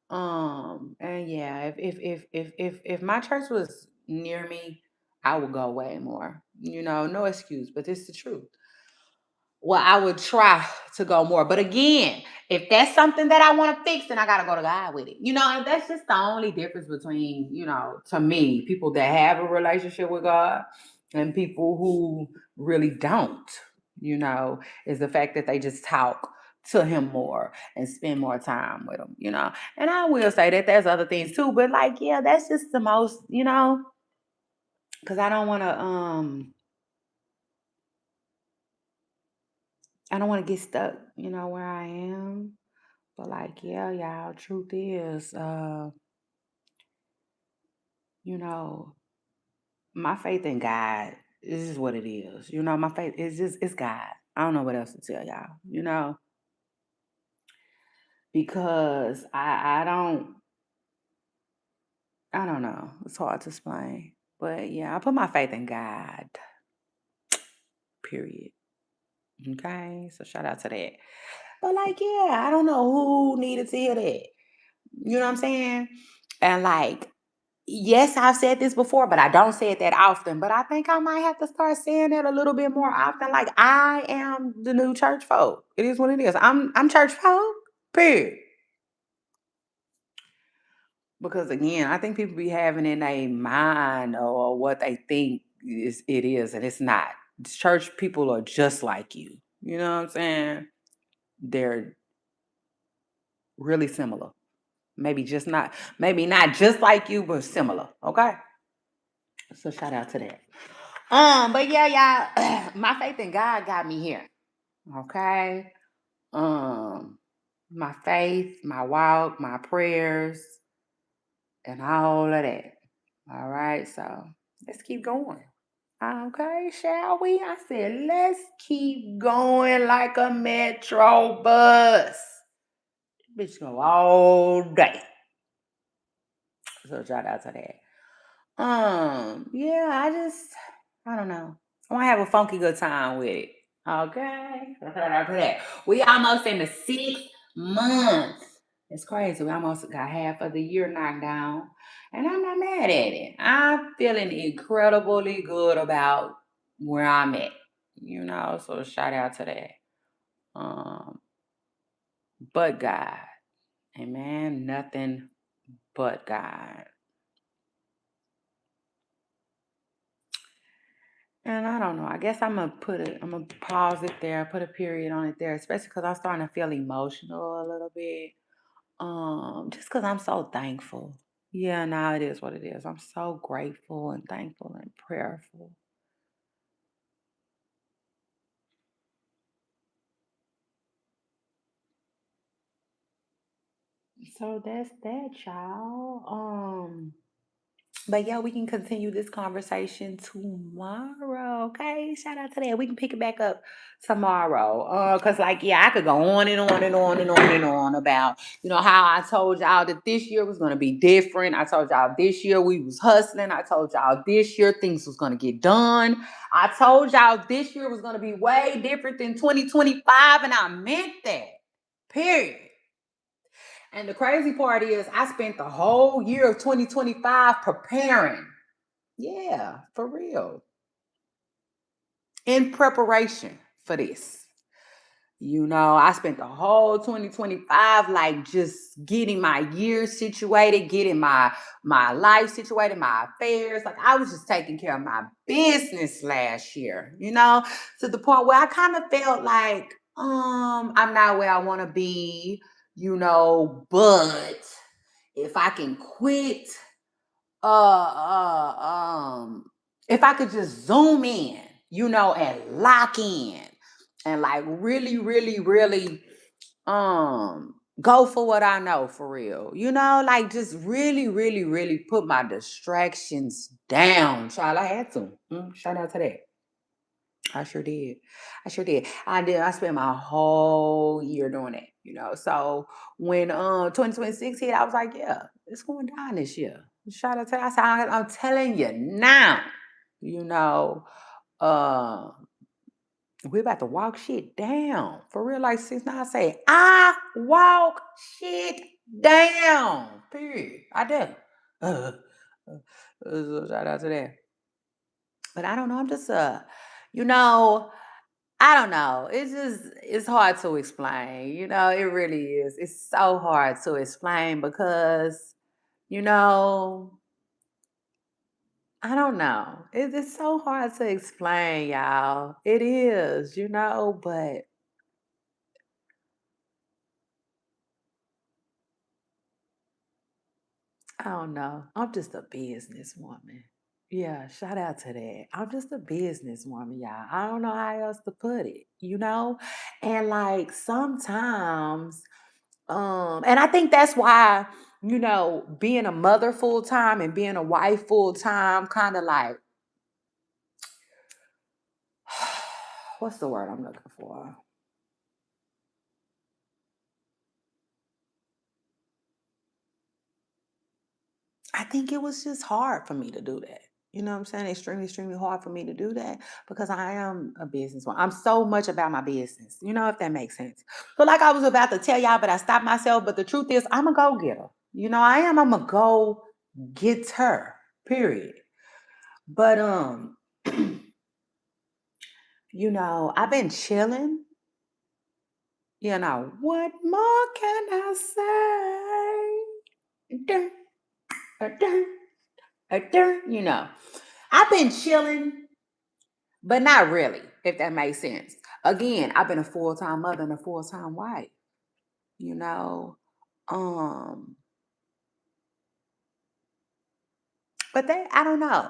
And yeah, if my church was near me, I would go way more. No excuse, but it's the truth. Well, I would try to go more. But again, if that's something that I want to fix, then I got to go to God with it. And that's just the only difference between, to me, people that have a relationship with God and people who really don't, is the fact that they just talk to him more and spend more time with him. And I will say that there's other things too, but like, yeah, that's just the most, because I don't want to get stuck, where I am. But like, yeah, y'all, truth is, you know, my faith in God is what it is. My faith is just it's God. I don't know what else to tell y'all, because I don't know. It's hard to explain. But yeah, I put my faith in God. Period. Okay. So shout out to that. But like, yeah, I don't know who needed to hear that. You know what I'm saying? And like, yes, I've said this before, but I don't say it that often. But I think I might have to start saying that a little bit more often. Like, I am the new church folk. It is what it is. I'm church folk. Period. Because again, I think people be having in their mind or what they think it is, and it's not. Church people are just like you. You know what I'm saying? They're really similar. Maybe not just like you, but similar. Okay. So shout out to that. But yeah, y'all, my faith in God got me here. Okay. Um, my faith, my walk, my prayers, and all of that. All right, so let's keep going. Okay, shall we? I said, let's keep going like a metro bus. Bitch go all day. So shout out to that. Yeah, I don't know. I want to have a funky good time with it. Okay. Shout out to that. We almost in the 6 months. It's crazy. We almost got half of the year knocked down. And I'm not mad at it. I'm feeling incredibly good about where I'm at. So shout out to that. Um, but God. Amen. Nothing but God. And I don't know. I guess I'm gonna pause it there, put a period on it there, especially because I'm starting to feel emotional a little bit. Just because I'm so thankful. Yeah, now it is what it is. I'm so grateful and thankful and prayerful. So that's that, y'all. But yeah, we can continue this conversation tomorrow. Okay, shout out to that. We can pick it back up tomorrow. Cause like yeah, I could go on and on and on and on and on about how I told y'all that this year was gonna be different. I told y'all this year we was hustling. I told y'all this year things was gonna get done. I told y'all this year was gonna be way different than 2025, and I meant that. Period. And the crazy part is, I spent the whole year of 2025 preparing. Yeah, for real. In preparation for this. I spent the whole 2025 like just getting my year situated, getting my life situated, my affairs. Like I was just taking care of my business last year, to the point where I kind of felt like I'm not where I want to be, but if I can quit uh if I could just zoom in, and lock in and like really, really, really go for what I know for real. Like just really, really, really put my distractions down. Child, I had to. Shout out to that. I sure did. I sure did. I did. I spent my whole year doing it. So when 2026 hit, I was like, yeah, it's going down this year. Shout out to I said, I'm telling you now, you know, uh we about to walk shit down. For real, like 6 9 say, I walk shit down. Period. I do. So shout out to that. But I don't know. I'm just you know, I don't know. It's hard to explain. It really is. It's so hard to explain because, you know, I don't know. It's so hard to explain, y'all. It is, but I don't know. I'm just a businesswoman. Yeah, shout out to that. I'm just a businesswoman, y'all. I don't know how else to put it. And like sometimes And I think that's why, being a mother full time and being a wife full time, kind of like, what's the word I'm looking for? I think it was just hard for me to do that. You know what I'm saying? Extremely, extremely hard for me to do that because I am a businesswoman. I'm so much about my business, if that makes sense. So, like I was about to tell y'all, but I stopped myself. But the truth is, I'm a go getter. I am. I'm a go getter, period. But, I've been chilling. What more can I say? Dun, dun, dun, I've been chilling. But not really, if that makes sense. Again, I've been a full-time mother and a full-time wife, you know. Um, but I don't know.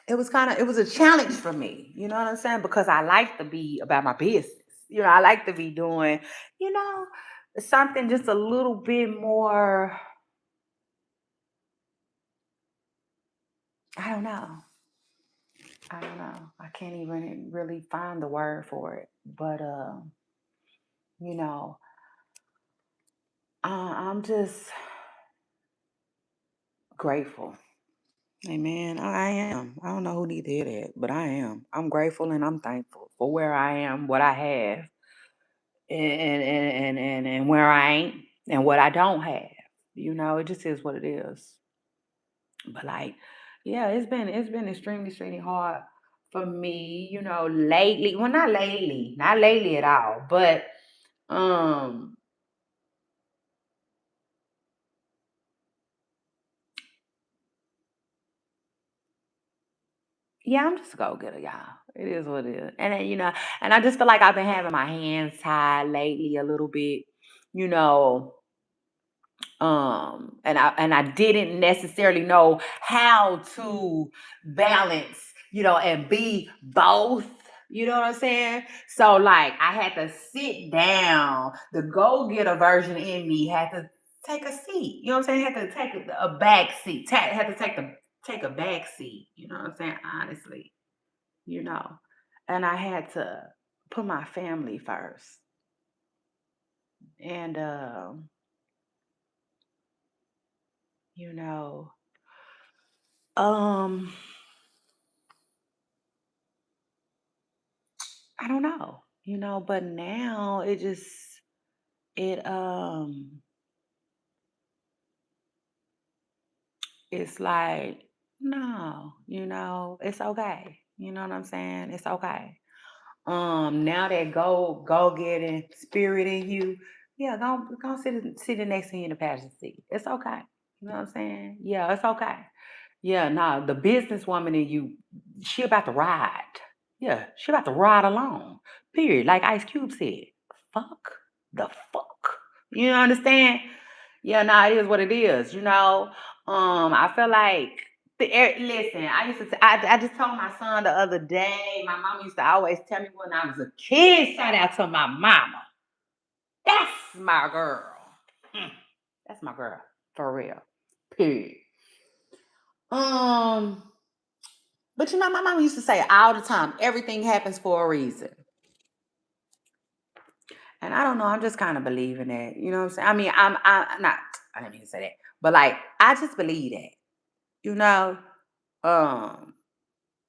It was a challenge for me, you know what I'm saying? Because I like to be about my business. I like to be doing, you know, something just a little bit more, I don't know. I don't know. I can't even really find the word for it. But you know, I'm just grateful. Amen. I am. I don't know who need to hear that, but I am. I'm grateful and I'm thankful for where I am, what I have, and where I ain't, and what I don't have. It just is what it is. But like, yeah, it's been extremely, extremely hard for me. Lately. Well, not lately at all. But um, yeah, I'm just a go getter, y'all. It is what it is. And then, and I just feel like I've been having my hands tied lately a little bit, you know. And I didn't necessarily know how to balance, and be both. You know what I'm saying? So like I had to sit down. The go-getter version in me had to take a seat. You know what I'm saying? Had to take a back seat. Had to take a back seat. You know what I'm saying? Honestly, you know. And I had to put my family first. And you know, um I don't know, but now it it's like, no, it's okay. You know what I'm saying? It's okay. Now that go getting spirit in you, yeah, go sit next to you in the passenger seat. It's okay. You know what I'm saying? Yeah, it's okay. Yeah, no, the businesswoman in you, she about to ride. Yeah, she about to ride along. Period. Like Ice Cube said. Fuck the fuck. You understand? Yeah, no, it is what it is. I feel like listen, I used to I just told my son the other day, my mom used to always tell me when I was a kid, shout out to my mama. That's my girl. Mm, that's my girl. For real. Period. Um, but my mom used to say all the time, everything happens for a reason. And I don't know, I'm just kind of believing that. You know what I'm saying? I mean, I'm not, I didn't mean to say that, but like, I just believe that, you know? Um,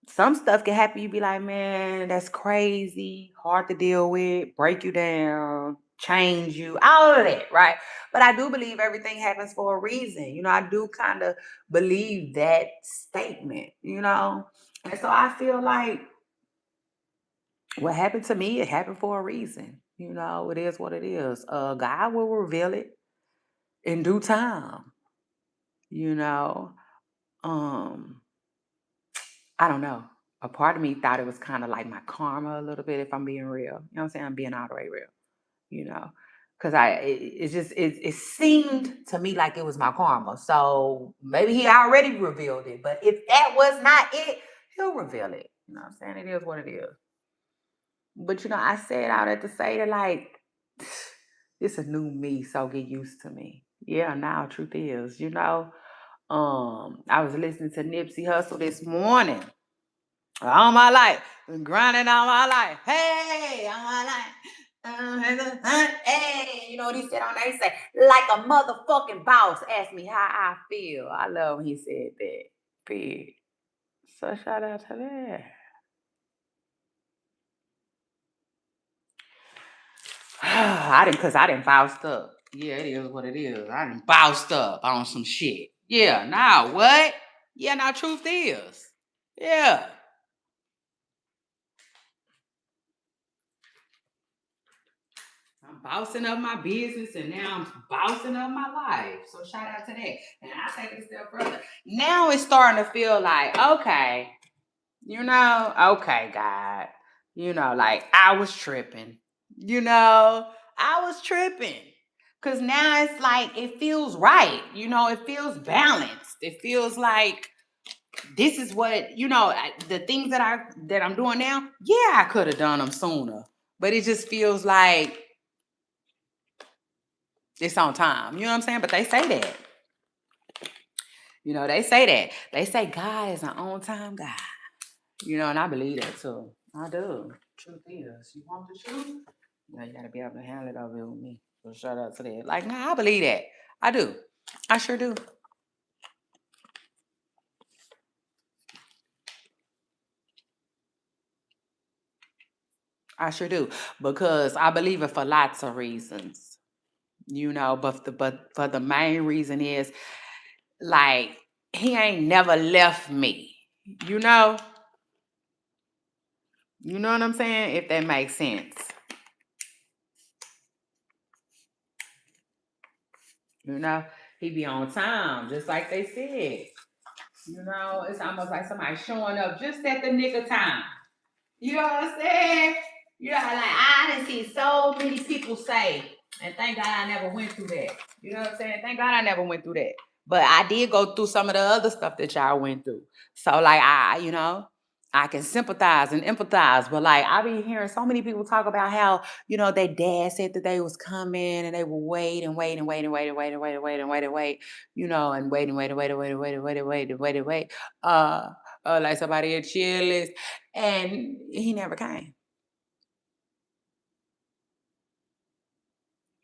some stuff can happen. You be like, man, that's crazy, hard to deal with, break you down, change you, all of that, right? But I do believe everything happens for a reason. I do kind of believe that statement, And so I feel like what happened to me, it happened for a reason. It is what it is. God will reveal it in due time, you know. Um, I don't know. A part of me thought it was kind of like my karma a little bit, if I'm being real. You know what I'm saying? I'm being all the way real, you know. Cause it seemed to me like it was my karma. So maybe he already revealed it. But if that was not it, he'll reveal it. You know what I'm saying? It is what it is. But I said all that to say that like It's a new me, so get used to me. Yeah, now truth is, I was listening to Nipsey Hussle this morning. All my life, been grinding all my life. Hey, all my life. Hey, you know what he said on there? He said, like a motherfucking boss. Asked me how I feel. I love when he said that. Big. So shout out to that. I didn't boused up. Yeah, it is what it is. I didn't boused up on some shit. Yeah, now what? Yeah, now truth is. Yeah. I'm bossing up my business and now I'm bossing up my life. So shout out to that. And I take it a step further. Now it's starting to feel like, okay, okay, God. Like I was tripping. I was tripping. Cause now it's like it feels right. It feels balanced. It feels like this is what, the things that I'm doing now, yeah, I could have done them sooner. But it just feels like it's on time. You know what I'm saying? But they say that. They say that. They say God is an on time God. And I believe that too. I do. Truth is, you want the truth? You gotta be able to handle it over with me. So shout out to that. Like, nah, I believe that. I do. I sure do. I sure do. Because I believe it for lots of reasons. But for the main reason is like he ain't never left me. You know? You know what I'm saying? If that makes sense. You know, he be on time, just like they said. It's almost like somebody showing up just at the nick of time. You know what I'm saying? Like I done see so many people say, and thank God I never went through that. You know what I'm saying? Thank God I never went through that. But I did go through some of the other stuff that y'all went through. So like I can sympathize and empathize. But like I be hearing so many people talk about how, their dad said that they was coming and they would wait and wait and wait and wait and wait and wait and wait and wait and wait, and wait and wait and wait and wait and wait and wait and wait and wait and wait. Like somebody had chill list. And he never came.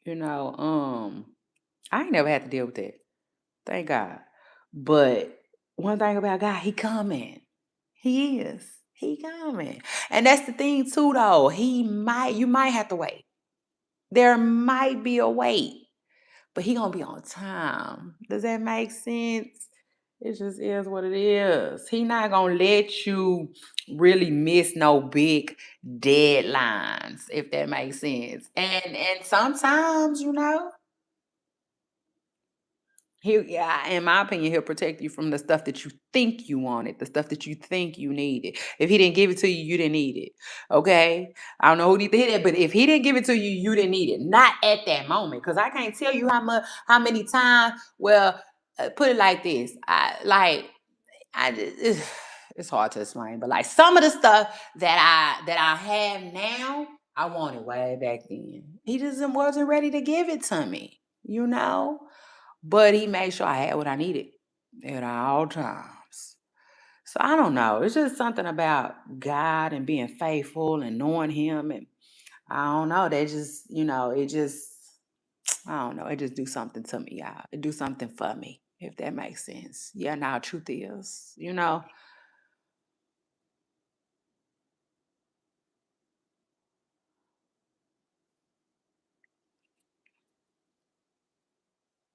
You know, um, I ain't never had to deal with that. Thank God. But one thing about God, he coming. He is. He coming. And that's the thing too, though. You might have to wait. There might be a wait, but he gonna be on time. Does that make sense? It just is what it is. He not gonna let you really miss no big deadlines, if that makes sense. And sometimes, yeah, in my opinion, he'll protect you from the stuff that you think you wanted, the stuff that you think you needed. If he didn't give it to you, you didn't need it. Okay? I don't know who need to hear that, but if he didn't give it to you, you didn't need it. Not at that moment. Because I can't tell you how many times. Well, put it like this. It's hard to explain, but like some of the stuff that I have now, I wanted way back then. He just wasn't ready to give it to me, but he made sure I had what I needed at all times. So I don't know. It's just something about God and being faithful and knowing Him, and I don't know. They just, it just, I don't know. It just do something to me, y'all. It do something for me, if that makes sense. Yeah. Now, truth is, yeah.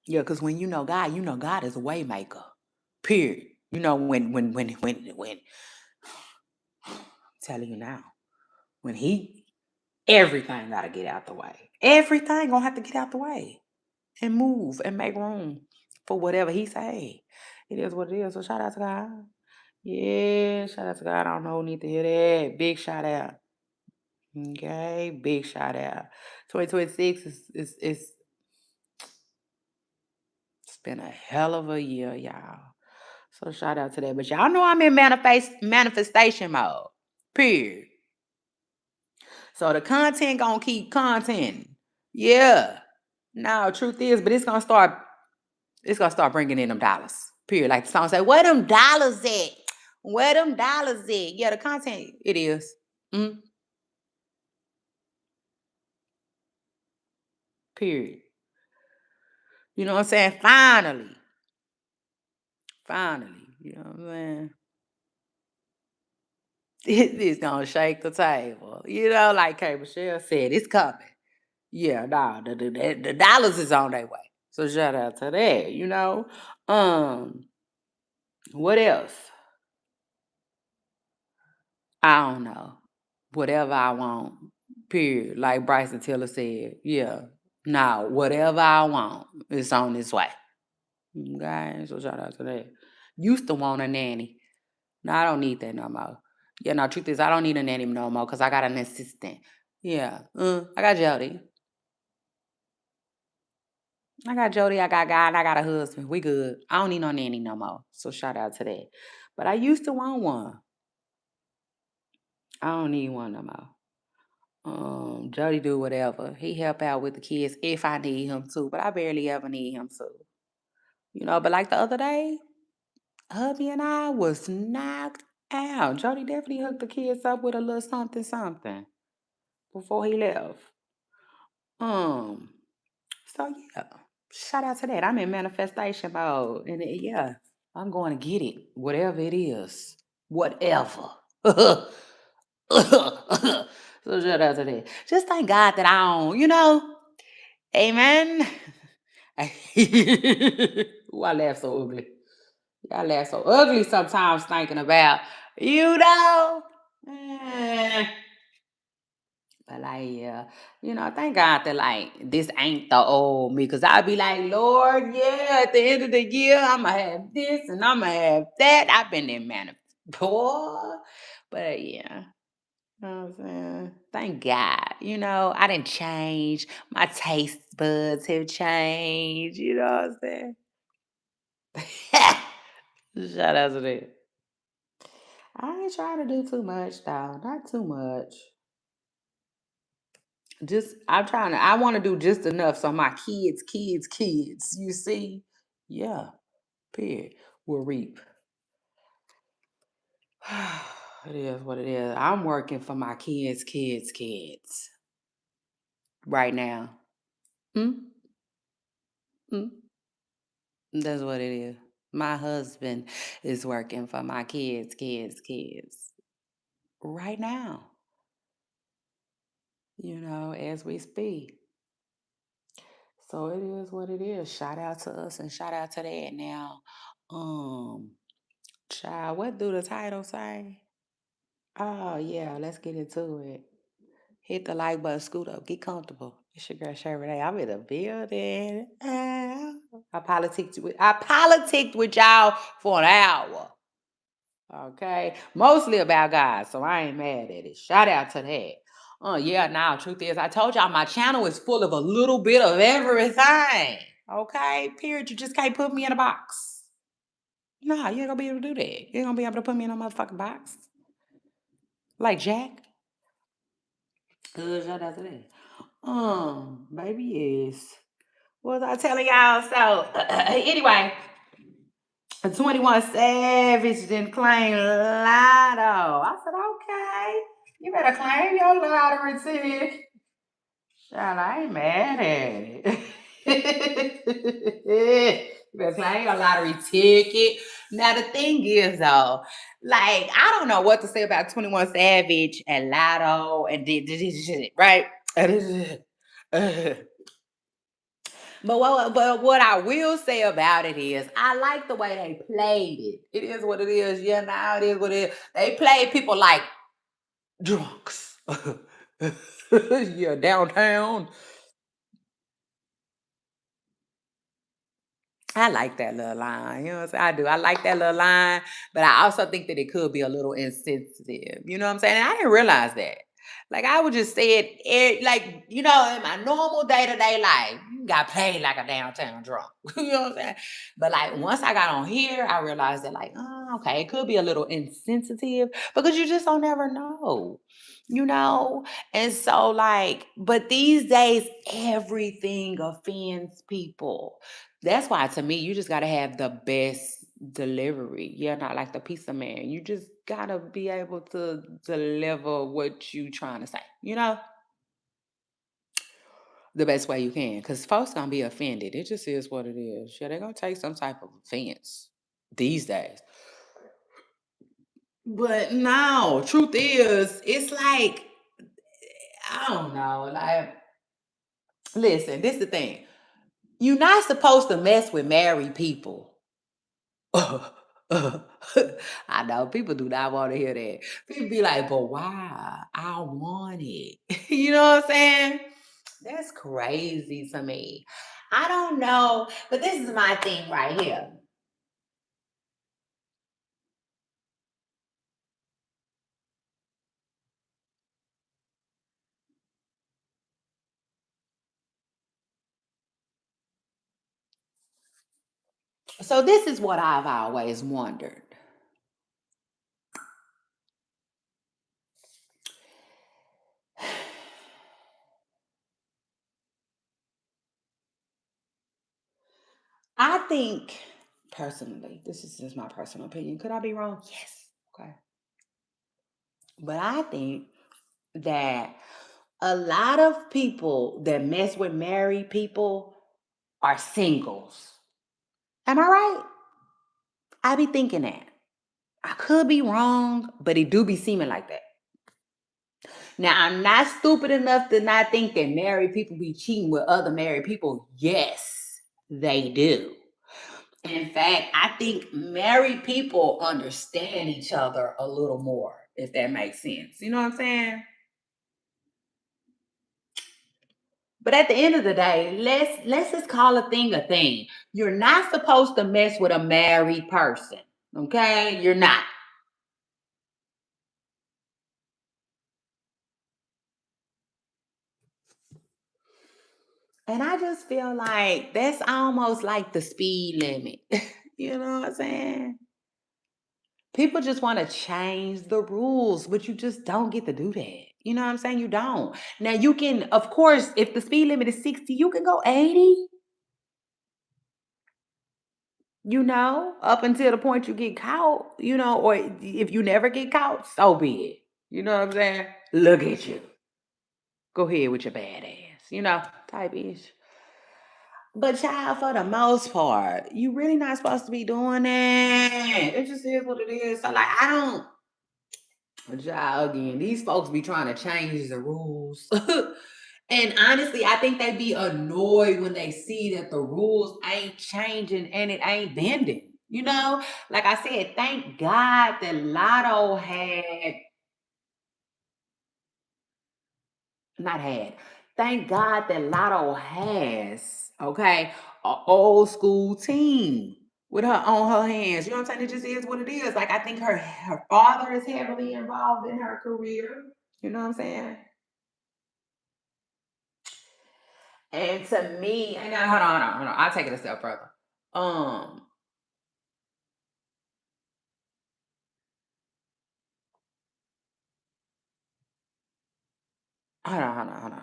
Because when you know God is a waymaker. Period. When I'm telling you now, when He everything got to get out the way. Everything gonna have to get out the way and move and make room for whatever He say. It is what it is. So shout out to God. Yeah, shout out to God. I don't know who need to hear that. Big shout out. Okay, big shout out. 2026 it's been a hell of a year, y'all. So shout out to that. But y'all know I'm in manifestation mode. Period. So the content gonna keep content. Yeah. No, truth is, but it's gonna start bringing in them dollars. Period. Like the song say, where them dollars at? Where them dollars at? Yeah, the content it is. Mhm. Period. You know what I'm saying? Finally. Finally. You know what I'm saying? It's gonna shake the table. You know, like K. Michelle said, it's coming. Yeah, nah, the dollars is on their way. So shout out to that, you know. Um, what else? I don't know. Whatever I want. Period. Like Bryson Tiller said. Yeah. Now, whatever I want, it's on its way. Okay. So shout out to that. Used to want a nanny. No, I don't need that no more. Yeah, no, truth is I don't need a nanny no more because I got an assistant. Yeah. I got Jody. I got Jody, I got God, I got a husband. We good. I don't need no nanny no more. So shout out to that. But I used to want one. I don't need one no more. Jody do whatever. He help out with the kids if I need him to, but I barely ever need him to. You know, but like the other day, hubby and I was knocked out. Jody definitely hooked the kids up with a little something something before he left. Um, so yeah. Shout out to that. I'm in manifestation mode. And yeah, I'm going to get it. Whatever it is. Whatever. So shout out to that. Just thank God that I don't, amen. Ooh, I laugh so ugly. I laugh so ugly sometimes thinking about, eh, but like, yeah, thank God that like this ain't the old me. Cause I'd be like, Lord, yeah, at the end of the year, I'ma have this and I'ma have that. I've been in man boy. But yeah. You know what I'm saying? Thank God. I didn't change. My taste buds have changed. You know what I'm saying? Shout out to that. I ain't trying to do too much though. Not too much. Just I want to do just enough so my kids, you see? Yeah, period. Will reap. It is what it is. I'm working for my kids right now. Hmm? Hmm? That's what it is. My husband is working for my kids right now, as we speak. So it is what it is. Shout out to us and shout out to that now. Um, Child, what do the title say? Oh yeah, let's get into it. Hit the like button, scoot up, get comfortable. It's your girl Sherry. I'm in the building. I politicked with y'all for an hour. Okay. Mostly about God, so I ain't mad at it. Shout out to that. Yeah, now truth is I told y'all my channel is full of a little bit of everything. Okay, period. You just can't put me in a box. Nah, you ain't gonna be able to do that. You ain't gonna be able to put me in a motherfucking box. Like Jack. Shout out to that. Baby, yes. What was I telling y'all? So, anyway, 21 Savage didn't claim Lotto. I said, okay, you better claim your lottery ticket. Child, I ain't mad at it. You better claim your lottery ticket. Now, the thing is, though, like, I don't know what to say about 21 Savage and Lotto and this shit, right? But what I will say about it is I like the way they played it. It is what it is. Yeah, now it is what it is. They played people like drunks. Yeah, downtown. I like that little line. You know what I'm saying? I do. I like that little line, but I also think that it could be a little insensitive. You know what I'm saying? And I didn't realize that. Like I would just say it, like, in my normal day-to-day life, you got played like a downtown drunk. You know what I'm saying? But like once I got on here, I realized that like, oh, okay, it could be a little insensitive because you just don't never know, you know? And so like, but these days, everything offends people. That's why to me, you just gotta have the best delivery. You're not like the pizza man. You just gotta be able to deliver what you trying to say, the best way you can. Cause folks gonna be offended. It just is what it is. Yeah, they're gonna take some type of offense these days. But no, truth is, it's like, I don't know. Like, listen, this is the thing. You're not supposed to mess with married people. I know people do not want to hear that. People be like, but why? I want it. You know what I'm saying? That's crazy to me. I don't know, but this is my thing right here. So this is what I've always wondered. I think personally, this is just my personal opinion. Could I be wrong? Yes. Okay. But I think that a lot of people that mess with married people are singles. Am I right? I be thinking that. I could be wrong, but it do be seeming like that. Now, I'm not stupid enough to not think that married people be cheating with other married people. Yes, they do. In fact, I think married people understand each other a little more, if that makes sense. You know what I'm saying? But at the end of the day, let's just call a thing a thing. You're not supposed to mess with a married person. Okay? You're not. And I just feel like that's almost like the speed limit. You know what I'm saying? People just want to change the rules, but you just don't get to do that. You know what I'm saying? You don't. Now you can, of course, if the speed limit is 60, you can go 80, up until the point you get caught, or if you never get caught, so be it. You know what I'm saying? Look at you. Go ahead with your bad ass, type ish. But child, for the most part, you really not supposed to be doing that. It just is what it is. So like I don't child again, these folks be trying to change the rules. And honestly, I think they be annoyed when they see that the rules ain't changing and it ain't bending. Like I said, thank God that Lotto had not had. Thank God that Lotto has, okay, a old school team with her on her hands. You know what I'm saying? It just is what it is. Like I think her father is heavily involved in her career. You know what I'm saying? And to me, and now, hold on. I'll take it a step further. Um, hold on.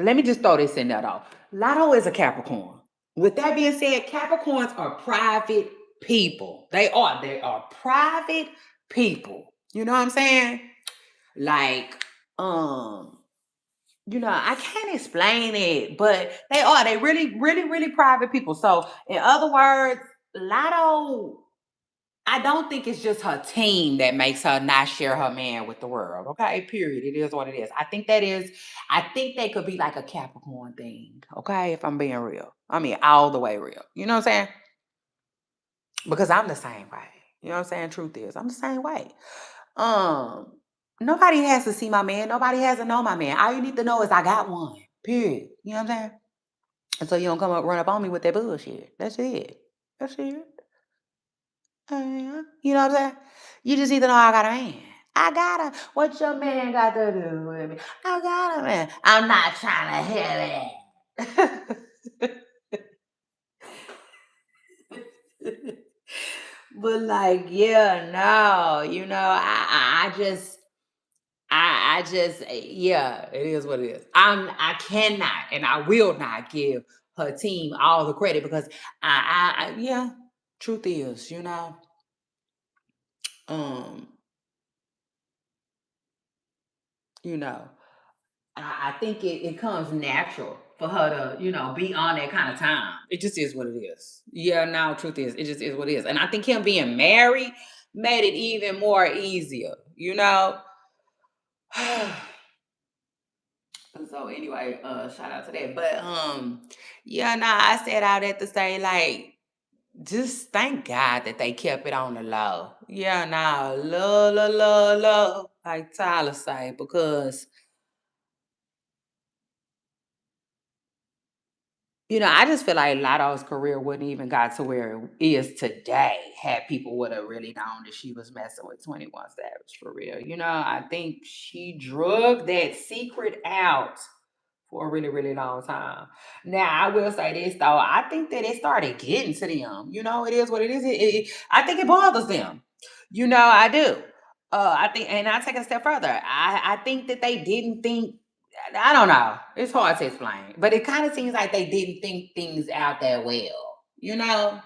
Let me just throw this in there though. Lotto is a Capricorn. With that being said, Capricorns are private people. They are private people. You know what I'm saying? Like, I can't explain it, but they really, really, really private people. So in other words, Lotto, I don't think it's just her team that makes her not share her man with the world. Okay, period. It is what it is. I think they could be like a Capricorn thing. Okay, if I'm being real. I mean, all the way real. You know what I'm saying? Because I'm the same way. You know what I'm saying? Truth is, I'm the same way. Um, Nobody has to see my man. Nobody has to know my man. All you need to know is I got one. Period. You know what I'm saying? And so you don't come up run up on me with that bullshit. That's it. That's it. You know what I'm saying? You just need to know I got a man. I gotta. What your man got to do with me? I got a man. I'm not trying to hear it. But like, yeah, no, yeah, it is what it is. I cannot and I will not give her team all the credit because yeah, truth is, um, you know, I think it comes natural for her to, be on that kind of time. It just is what it is. Yeah, no, truth is, it just is what it is. And I think him being married made it even more easier, So anyway, shout out to that. But yeah, nah, I said all that to say like just thank God that they kept it on the low. Yeah, nah, love, love, love, love, like Tyler say, because I just feel like Latto's career wouldn't even got to where it is today had people would have really known that she was messing with 21 Savage for real. I think she drug that secret out for a really, really long time. Now, I will say this though, I think that it started getting to them. It is what it is. I think it bothers them. I do. I think, and I take a step further. I think that they didn't think. I don't know. It's hard to explain, but it kind of seems like they didn't think things out that well. In a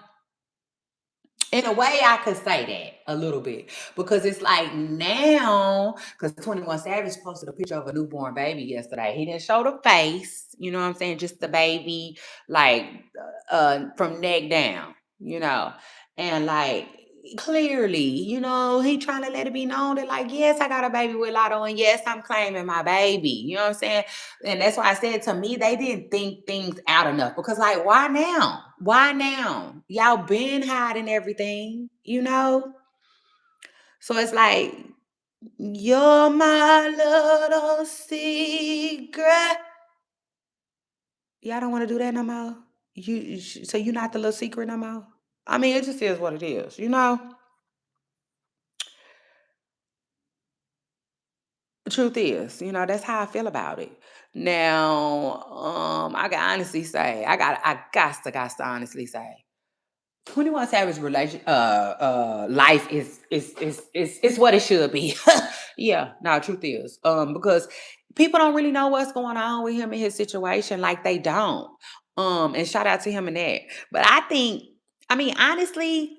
way, I could say that a little bit because it's like now, because 21 Savage posted a picture of a newborn baby yesterday. He didn't show the face, you know what I'm saying? Just the baby, like from neck down, and like clearly, he trying to let it be known that, like, yes, I got a baby with Lotto, and yes, I'm claiming my baby, you know what I'm saying? And that's why I said to me, they didn't think things out enough because, like, why now? Why now? Y'all been hiding everything, So it's like, you're my little secret. Y'all don't want to do that no more. So you're not the little secret no more. I mean, it just is what it is. The truth is, that's how I feel about it. Now, I can honestly say, I got to honestly say, 21 Savage life is what it should be. Yeah, no, truth is. Because people don't really know what's going on with him in his situation, like they don't. And shout out to him in that. But I mean, honestly,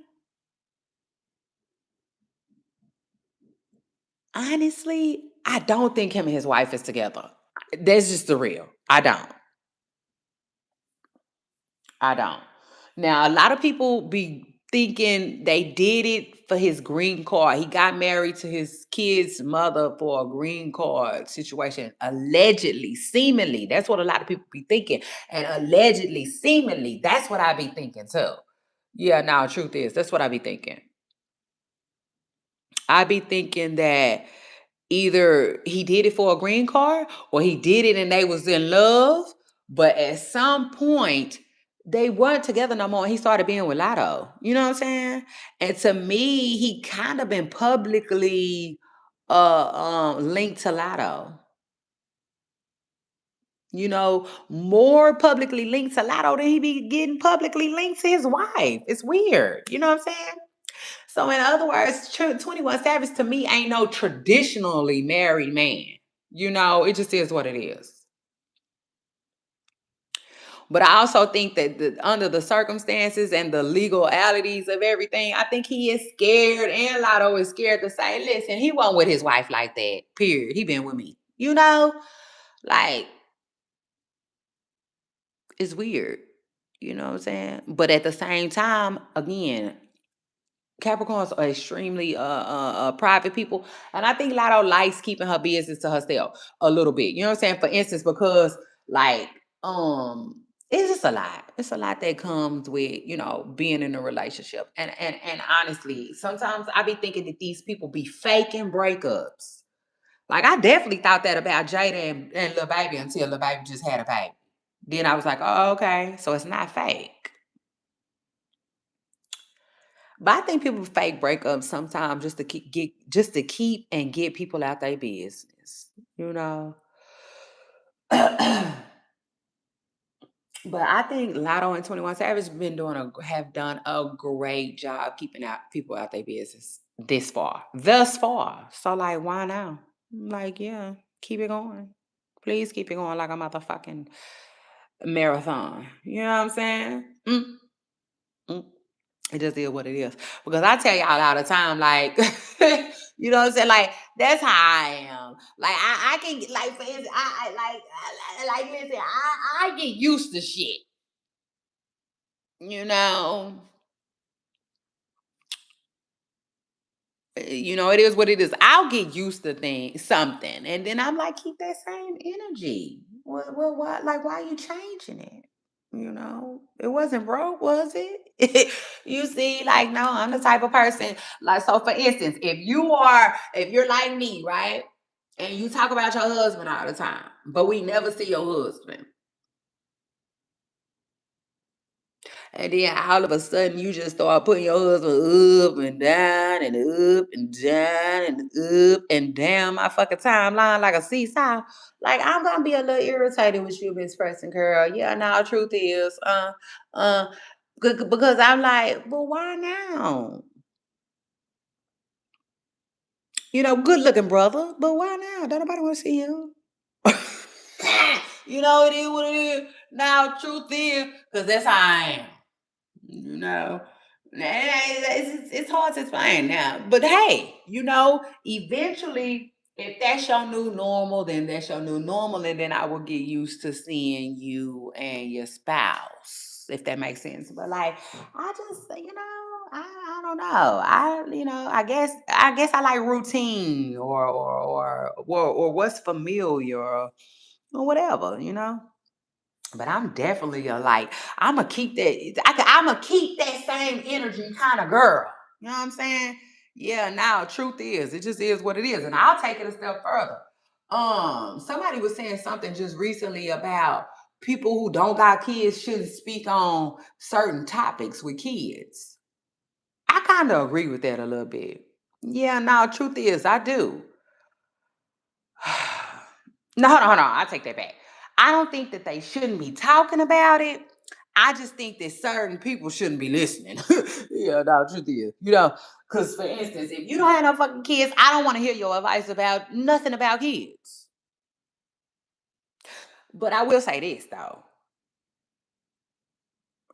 I don't think him and his wife is together. That's just the real. I don't. I don't. Now, a lot of people be thinking they did it for his green card. He got married to his kid's mother for a green card situation. Allegedly, seemingly. That's what a lot of people be thinking. And allegedly, seemingly, that's what I be thinking too. Yeah, now truth is, that's what I be thinking. I be thinking that either he did it for a green card or he did it and they was in love, but at some point they weren't together no more and he started being with Latto. You know what I'm saying? And to me, he kind of been publicly linked to Latto. More publicly linked to Latto than he be getting publicly linked to his wife. It's weird. You know what I'm saying? So in other words, 21 Savage to me ain't no traditionally married man. It just is what it is. But I also think that under the circumstances and the legalities of everything, I think he is scared, and Lotto is scared to say, listen, he wasn't with his wife like that. Period. He been with me. Like it's weird. You know what I'm saying? But at the same time, again, Capricorns are extremely private people. And I think Lotto likes keeping her business to herself a little bit. You know what I'm saying? For instance, because like it's just a lot. It's a lot that comes with, being in a relationship. And honestly, sometimes I be thinking that these people be faking breakups. Like I definitely thought that about Jada and Lil Baby until Lil Baby just had a baby. Then I was like, oh, okay. So it's not fake. But I think people fake breakups sometimes just to keep and get people out their business, you know. But I think Lotto and 21 Savage have done a great job keeping out people out their business thus far. So like, why now? Like, yeah, keep it going. Please keep it going like a motherfucking marathon. You know what I'm saying? Mm. It just is what it is. Because I tell y'all all the time, like, you know what I'm saying? Like, that's how I am. Like, I can like for instance, like listen, I get used to shit. You know, it is what it is. I'll get used to something, and then I'm like, keep that same energy. What? Like, why are you changing it? It wasn't broke, was it? You see, like, no, I'm the type of person. Like, so for instance, if you're like me, right, and you talk about your husband all the time, but we never see your husband. And then all of a sudden you just start putting your husband up and down and up and down and up and down my fucking timeline like a seesaw. Like I'm gonna be a little irritated with you, Miss Preston Girl. Yeah, now truth is, uh, because I'm like, well, why now? Good looking brother, but why now? Don't nobody want to see you. It is what it is. Now, truth is, because that's how I am. you know it's hard to explain now, but hey, eventually if that's your new normal, then that's your new normal, and then I will get used to seeing you and your spouse, if that makes sense. But like, I just, I don't know, I guess I like routine, or what's familiar, or whatever. But I'm definitely I'ma keep that. I'ma keep that same energy kind of girl. You know what I'm saying? Yeah. Now, truth is, it just is what it is, and I'll take it a step further. Somebody was saying something just recently about people who don't got kids shouldn't speak on certain topics with kids. I kind of agree with that a little bit. Yeah. Now, truth is, I do. No, hold on, hold on. I take that back. I don't think that they shouldn't be talking about it. I just think that certain people shouldn't be listening. Yeah, no, truth is, because for instance, if you don't have no fucking kids, I don't want to hear your advice about nothing about kids. But I will say this though.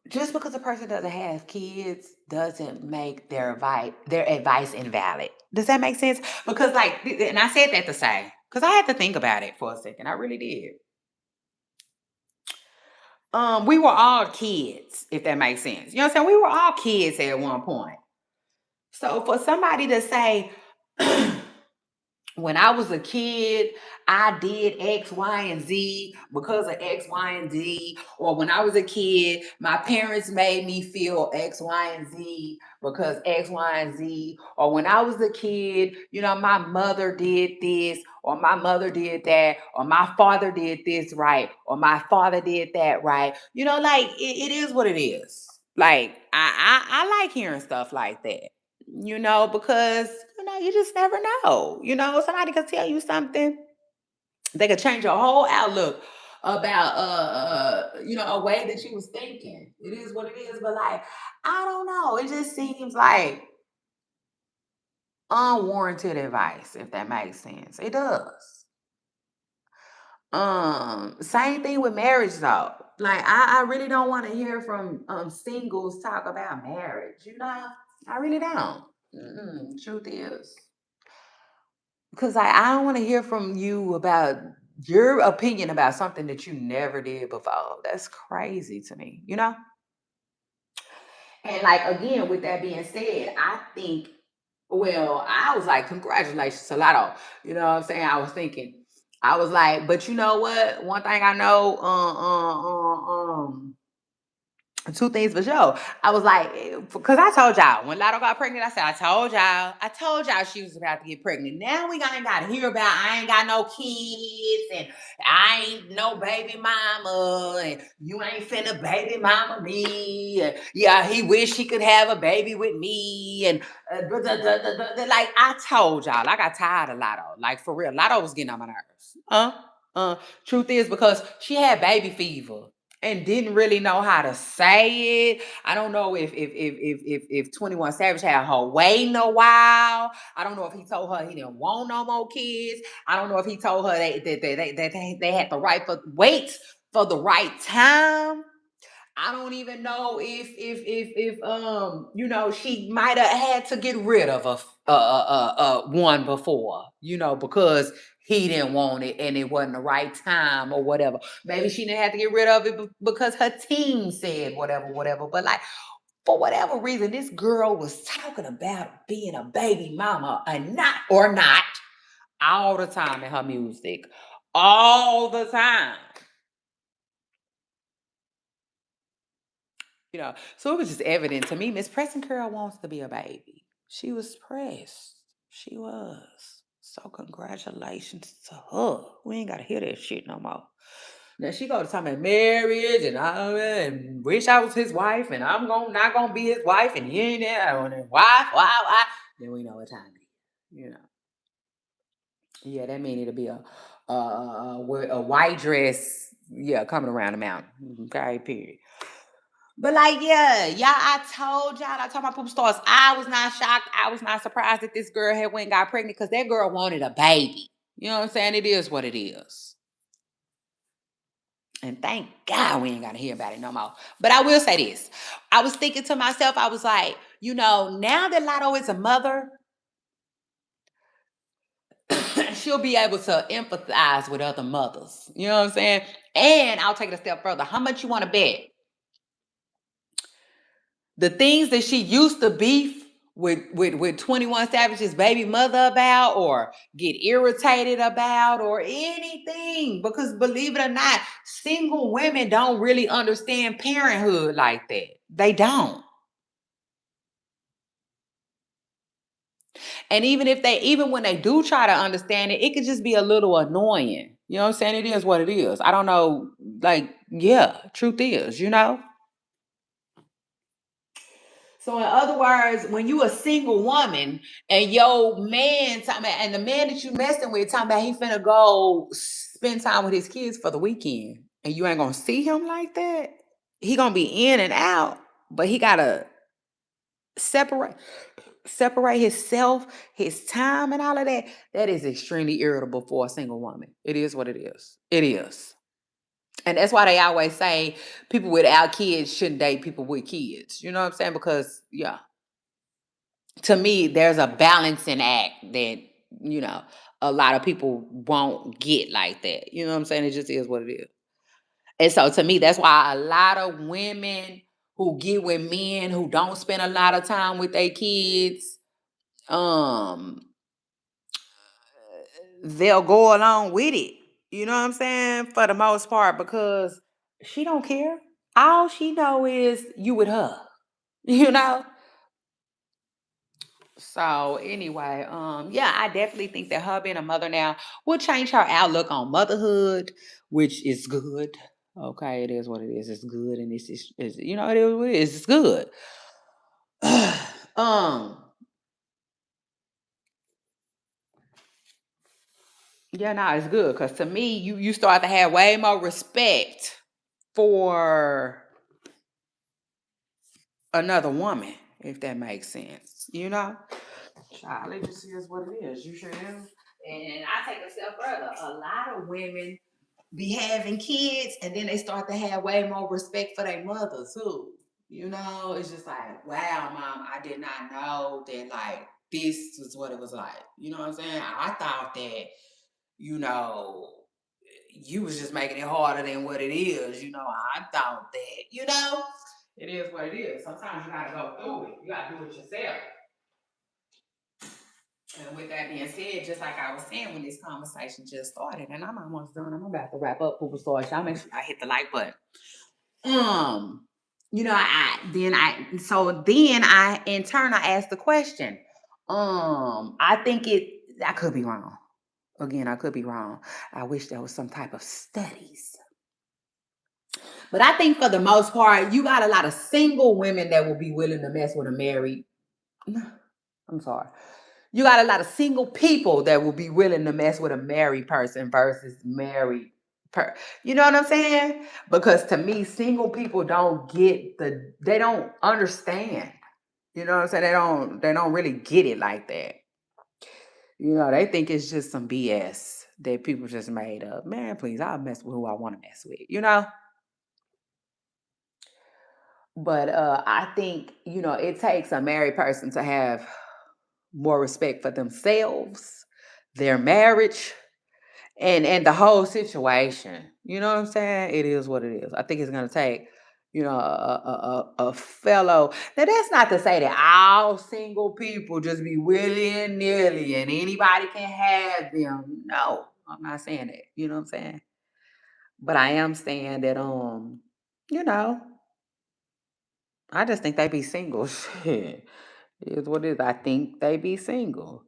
Just because a person doesn't have kids doesn't make their advice invalid. Does that make sense? Because and I said that to say, because I had to think about it for a second. I really did. We were all kids, if that makes sense. You know what I'm saying? We were all kids at one point. So for somebody to say, when I was a kid, I did X, Y, and Z because of X, Y, and Z. Or when I was a kid, my parents made me feel X, Y, and Z because X, Y, and Z. Or when I was a kid, my mother did this, or my mother did that, or my father did this right, or my father did that right. It is what it is. Like, I like hearing stuff like that, because you just never know. Somebody could tell you something, they could change your whole outlook about a way that you was thinking. It is what it is, but like, I don't know. It just seems like unwarranted advice, if that makes sense. It does. Same thing with marriage though. Like, I really don't want to hear from singles talk about marriage. I really don't. Truth is. Because I don't want to hear from you about your opinion about something that you never did before. That's crazy to me. And like, again, with that being said, I think, well, I was like, congratulations to Latto. You know what I'm saying? I was thinking, I was like, but you know what? One thing I know, Two things for sure. I was like, because I told y'all when Latto got pregnant, I said, I told y'all she was about to get pregnant. Now we ain't got to hear about I ain't got no kids and I ain't no baby mama and you ain't finna baby mama me. And, yeah, he wish he could have a baby with me. And like I told y'all, I got tired of Latto. Like for real, Latto was getting on my nerves. Truth is because she had baby fever and didn't really know how to say it. I don't know if 21 Savage had her waiting a while. I don't know if he told her he didn't want no more kids. I don't know if he told her that they had the right for wait for the right time. I don't even know if she might have had to get rid of one before, because he didn't want it and it wasn't the right time or whatever. Maybe she didn't have to get rid of it because her team said whatever. But like for whatever reason, this girl was talking about being a baby mama and not all the time in her music, all the time. So it was just evident to me. Miss Pressing Curl wants to be a baby. She was pressed. She was. So congratulations to her. We ain't gotta hear that shit no more. Now she go to talk about marriage and wish I was his wife and I'm not gonna be his wife and he ain't there. Why? Then we know what time it is. Yeah, that mean it'll be a white dress. Yeah, coming around the mountain. Okay, period. But like, yeah, I told my poop stars, I was not shocked. I was not surprised that this girl had went and got pregnant because that girl wanted a baby. You know what I'm saying? It is what it is. And thank God we ain't got to hear about it no more. But I will say this. I was thinking to myself, I was like, now that Latto is a mother, she'll be able to empathize with other mothers. You know what I'm saying? And I'll take it a step further. How much you want to bet? The things that she used to beef with 21 Savage's baby mother about or get irritated about or anything. Because believe it or not, single women don't really understand parenthood like that. They don't. And even when they do try to understand it, it could just be a little annoying. You know what I'm saying? It is what it is. I don't know. Like, yeah, truth is. So in other words, when you a single woman and your man and the man that you messing with talking about he finna go spend time with his kids for the weekend and you ain't gonna see him like that, he gonna be in and out, but he gotta separate himself, his time and all of that. That is extremely irritable for a single woman. It is what it is. It is. And that's why they always say people without kids shouldn't date people with kids. You know what I'm saying? Because yeah, to me, there's a balancing act that, you know, a lot of people won't get like that. You know what I'm saying? It just is what it is. And so to me, that's why a lot of women who get with men who don't spend a lot of time with their kids, um, they'll go along with it. You know what I'm saying? For the most part, because she don't care. All she know is you with her. You know? So anyway, yeah, I definitely think that her being a mother now will change her outlook on motherhood, which is good. Okay, it is what it is. It's good, and it's it is what it is. It's good. um, yeah, no, it's good because to me, you start to have way more respect for another woman, if that makes sense. Child, it just is what it is. You sure do. And I take a step further. A lot of women be having kids and then they start to have way more respect for their mother too. It's just like, wow, mom, I did not know that like this was what it was like. You know what I'm saying? I thought that, you know, you was just making it harder than what it is. I thought that, it is what it is. Sometimes you gotta go through it. You gotta do it yourself. And with that being said, just like I was saying when this conversation just started, and I'm almost done. I'm about to wrap up, Pooper Stars. Y'all make sure I hit the like button. Um, I in turn I asked the question. I think I could be wrong. Again, I could be wrong. I wish there was some type of studies. But I think for the most part, you got a lot of single women that will be willing to mess with a married. I'm sorry. You got a lot of single people that will be willing to mess with a married person versus married. You know what I'm saying? Because to me, single people don't get they don't understand. You know what I'm saying? They don't really get it like that. They think it's just some BS that people just made up. Man, please, I'll mess with who I want to mess with. But I think, it takes a married person to have more respect for themselves, their marriage, and the whole situation. You know what I'm saying? It is what it is. I think it's gonna take, a fellow. Now that's not to say that all single people just be willy and nilly and anybody can have them. No, I'm not saying that. You know what I'm saying? But I am saying that you know, I just think they be single. Shit. It is what it is. I think they be single.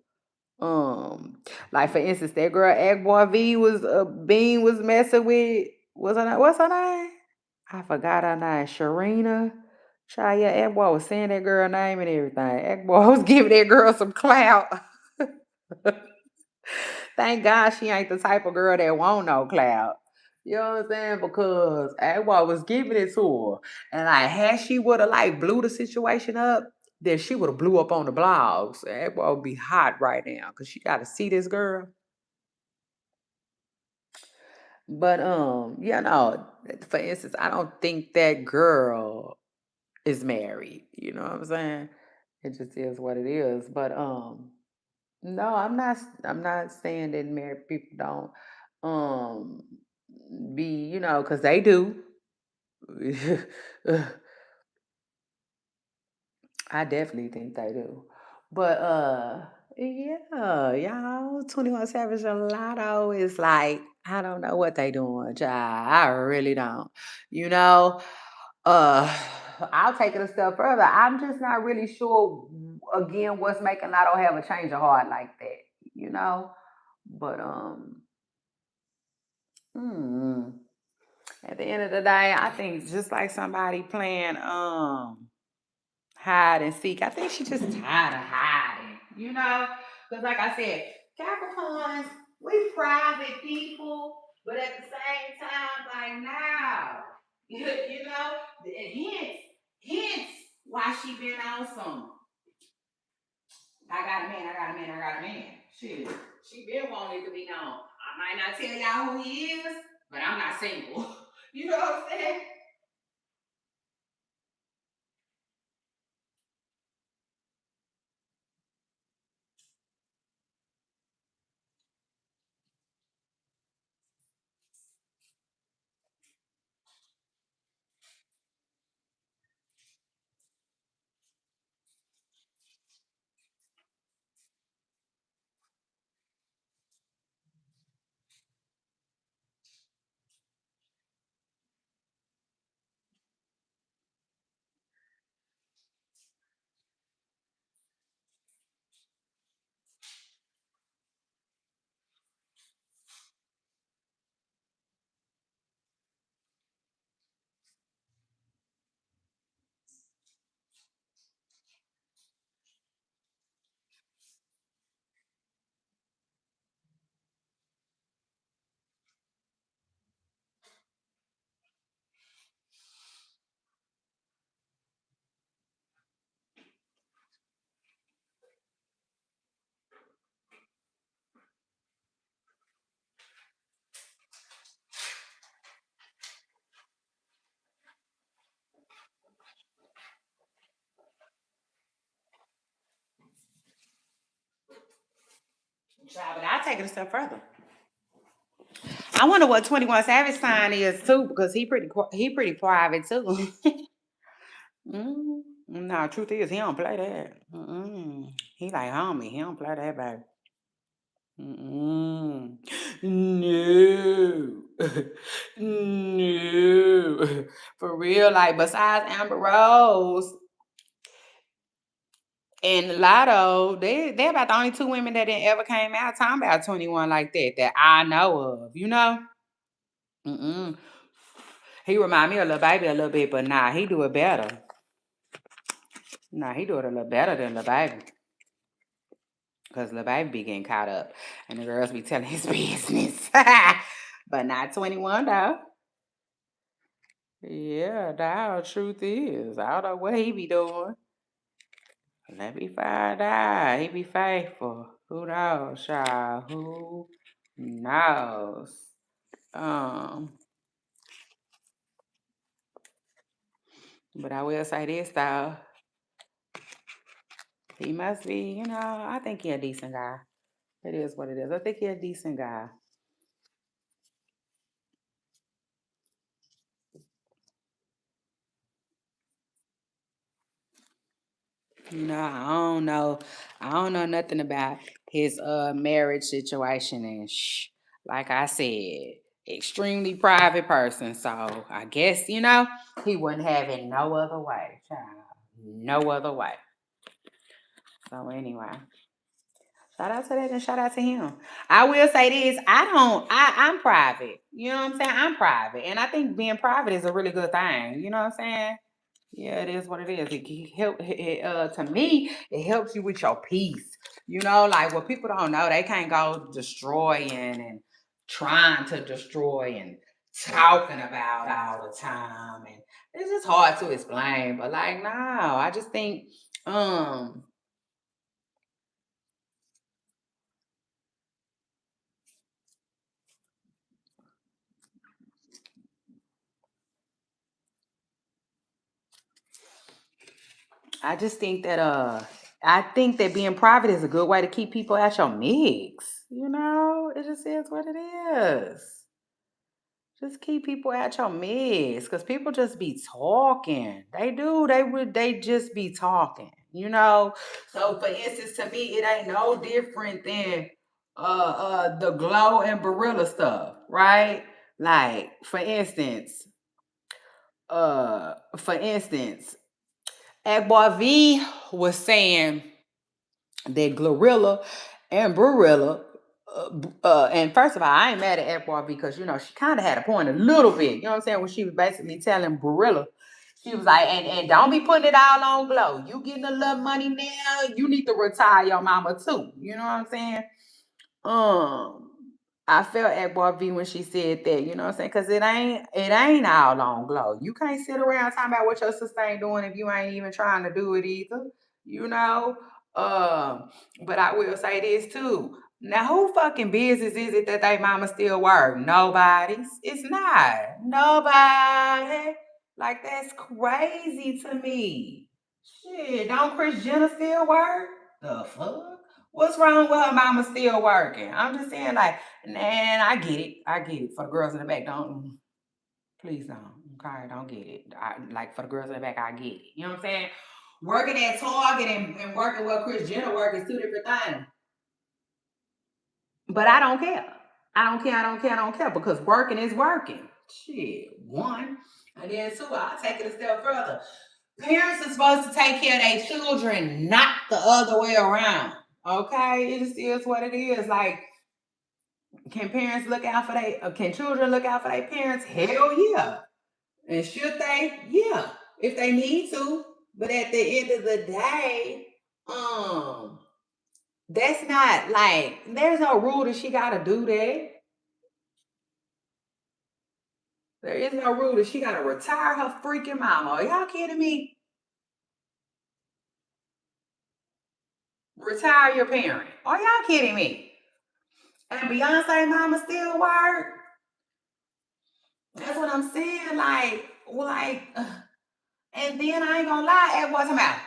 Like for instance, that girl Egg Boy Bean was messing with. What's her name? I forgot her name. Sharina. Child, yeah, Egg Boy was saying that girl name and everything. Egg Boy was giving that girl some clout. Thank God she ain't the type of girl that want no clout. You know what I'm saying? Because Agua was giving it to her. And like had she would have like blew the situation up, then she would have blew up on the blogs. Agua would be hot right now because she gotta see this girl. But for instance, I don't think that girl is married. You know what I'm saying? It just is what it is. But no, I'm not saying that married people don't um be, because they do. I definitely think they do. But yeah, y'all, 21 Savage and Lotto is like, I don't know what they doing, child. I really don't. You know, uh I'll take it a step further. I'm just not really sure again what's making Lotto have a change of heart like that, you know? But hmm, at the end of the day, I think it's just like somebody playing hide and seek. I think she's just tired of hiding, Because like I said, Capricorns, we private people, but at the same time, like now, hence why she been on some. I got a man, I got a man, I got a man. Shit, she been wanting to be known. I might not tell y'all who he is, but I'm not single. You know what I'm saying? But I'll take it a step further. I wonder what 21 Savage sign is too, because he pretty private too. No, truth is he don't play that. He like homie. He don't play that, baby. Mm-mm. No. No. For real, like besides Amber Rose and Latto, they're about the only two women that didn't ever came out talking about 21 like that I know of, you know? Mm-mm. He remind me of Lil Baby a little bit, but nah, he do it better. Nah, he do it a little better than Lil Baby. Because Lil Baby be getting caught up and the girls be telling his business. But not 21 though. Yeah, the truth is, I don't know what he be doing. Let me find out. He be faithful. Who knows, child? Who knows? Um, but I will say this though. He must be, I think he a decent guy. It is what it is. I think he a decent guy. No, I don't know. I don't know nothing about his marriage situation and like I said, extremely private person. So I guess, he wouldn't have it no other way, child. No other way. So anyway. Shout out to that and shout out to him. I will say this, I'm private. You know what I'm saying? I'm private. And I think being private is a really good thing. You know what I'm saying? Yeah, it is what it is. To me, it helps you with your peace. Like what people don't know, they can't go destroying and trying to destroy and talking about all the time. And it's just hard to explain. But like, no, I just think, um, I think that being private is a good way to keep people at your mix. It just is what it is. Just keep people at your mess, because people just be talking. They do. They just be talking. So for instance, to me, it ain't no different than the glow and Barilla stuff, right? Like for instance, Boy V was saying that Glorilla and Barilla. And first of all, I ain't mad at Boy because she kind of had a point a little bit. You know what I'm saying? When she was basically telling Barilla, she was like, and don't be putting it all on Glow. You getting a little money now, you need to retire your mama too. You know what I'm saying? Um, I felt at Boy V when she said that, you know what I'm saying? Cause it ain't all on Glow. You can't sit around talking about what your sister ain't doing if you ain't even trying to do it either, you know? But I will say this too. Now, who fucking business is it that they mama still work? Nobody's. It's not. Nobody. Like, that's crazy to me. Shit, don't Chris Jenner still work? The fuck? What's wrong with her mama still working? I'm just saying, like, man, I get it. I get it. For the girls in the back, please don't. Okay, don't get it. Like, for the girls in the back, I get it. You know what I'm saying? Working at Target and working where Chris Jenner work is two different things. But I don't care. I don't care. I don't care. I don't care because working is working. Shit, one. And then two, I'll take it a step further. Parents are supposed to take care of their children, not the other way around. Okay, it just is what it is. Like, can parents look out for can children look out for their parents? Hell yeah. And should they? Yeah, if they need to. But at the end of the day, um, that's not like there's no rule that she gotta do that. There is no rule that she gotta retire her freaking mama. Are y'all kidding me? Retire your parent. Are y'all kidding me? And Beyonce mama still work. That's what I'm saying. And then I ain't gonna lie, at what's about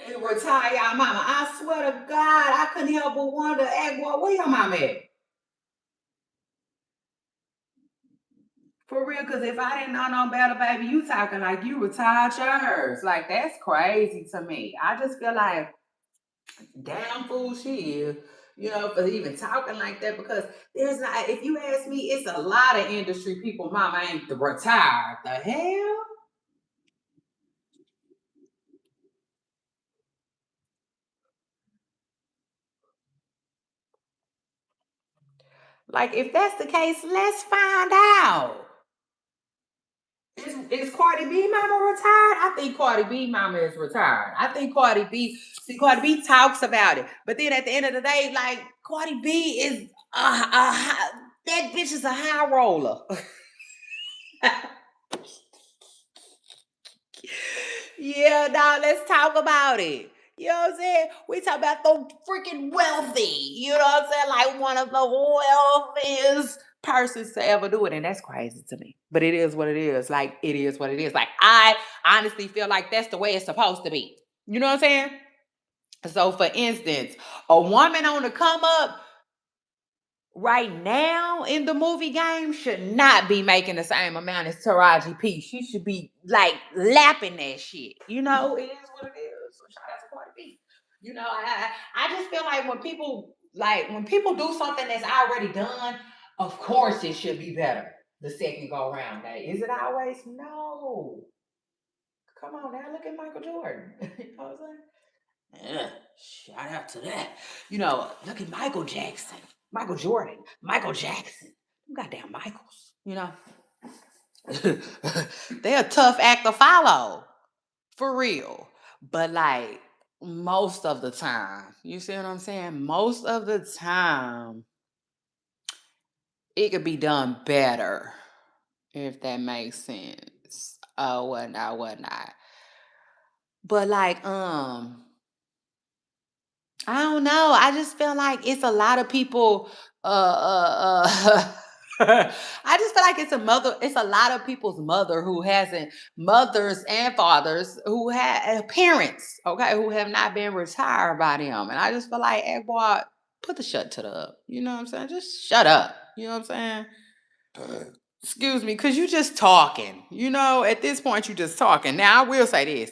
retire y'all mama. I swear to God, I couldn't help but wonder, where your mama at? For real, because if I didn't know no better, baby, you talking like you retired yours. Like, that's crazy to me. I just feel like damn fool she is. for even talking like that because there's not, if you ask me, it's a lot of industry people, mama ain't retired. The hell? Like, if that's the case, let's find out. Is Cardi B mama retired? I think Cardi B mama is retired. I think Cardi B talks about it. But then at the end of the day, like, Cardi B is that bitch is a high roller. Yeah, now let's talk about it. You know what I'm saying? We talk about the freaking wealthy. You know what I'm saying? Like one of the wealthiest persons to ever do it. And that's crazy to me. But it is what it is. Like, it is what it is. Like, I honestly feel like that's the way it's supposed to be. You know what I'm saying? So, for instance, a woman on the come up right now in the movie game should not be making the same amount as Taraji P. She should be like lapping that shit. It is what it is. So shout out to Cardi B. I just feel like when people do something that's already done, of course it should be better the second go around. Now, is it always? No. Come on now, look at Michael Jordan. You know what I'm saying? Yeah, shout out to that. Look at Michael Jackson, Michael Jordan, Michael Jackson. Goddamn Michaels. They're a tough act to follow, for real. But like most of the time, you see what I'm saying? Most of the time, it could be done better, if that makes sense. Oh, whatnot, whatnot. But like, I don't know. I just feel like it's a lot of people. I just feel like it's a lot of people's mother who hasn't, mothers and fathers who had parents, okay, who have not been retired by them. And I just feel like, hey, boy, put the shut to the up. You know what I'm saying? Just shut up. You know what I'm saying? Excuse me, because you just talking. At this point, you just talking. Now, I will say this.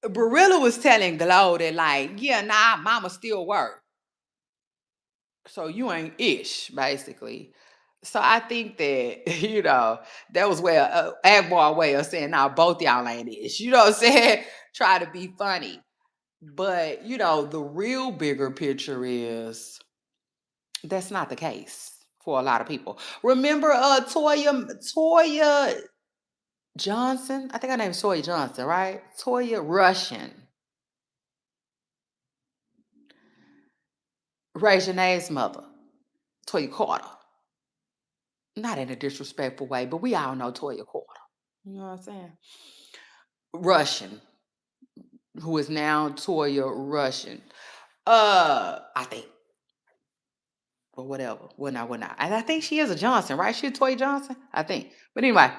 Barilla was telling Glow that, like, yeah, nah, mama still work. So you ain't ish, basically. So I think that, that was where Agbar way of saying, nah, both y'all ain't ish. You know what I'm saying? Try to be funny. But, the real bigger picture is that's not the case for a lot of people. Remember Toya Johnson? I think her name is Toya Johnson, right? Toya Russian. Ray Janae's mother, Toya Carter. Not in a disrespectful way, but we all know Toya Carter. You know what I'm saying? Russian, who is now Toya Russian. I think. Or whatever. Well, not. And I think she is a Johnson, right? She a Toya Johnson? I think. But anyway,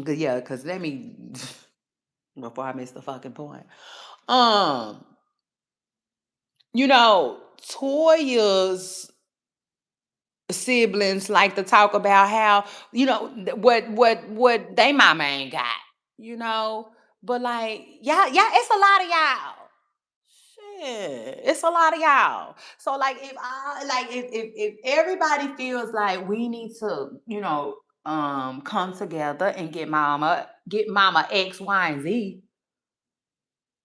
good, yeah, because let me before I miss the fucking point. Um, Toya's siblings like to talk about how what they mama ain't got, you know. But like y'all, it's a lot of y'all. Shit, it's a lot of y'all. So like if everybody feels like we need to, come together and get mama X, Y, and Z,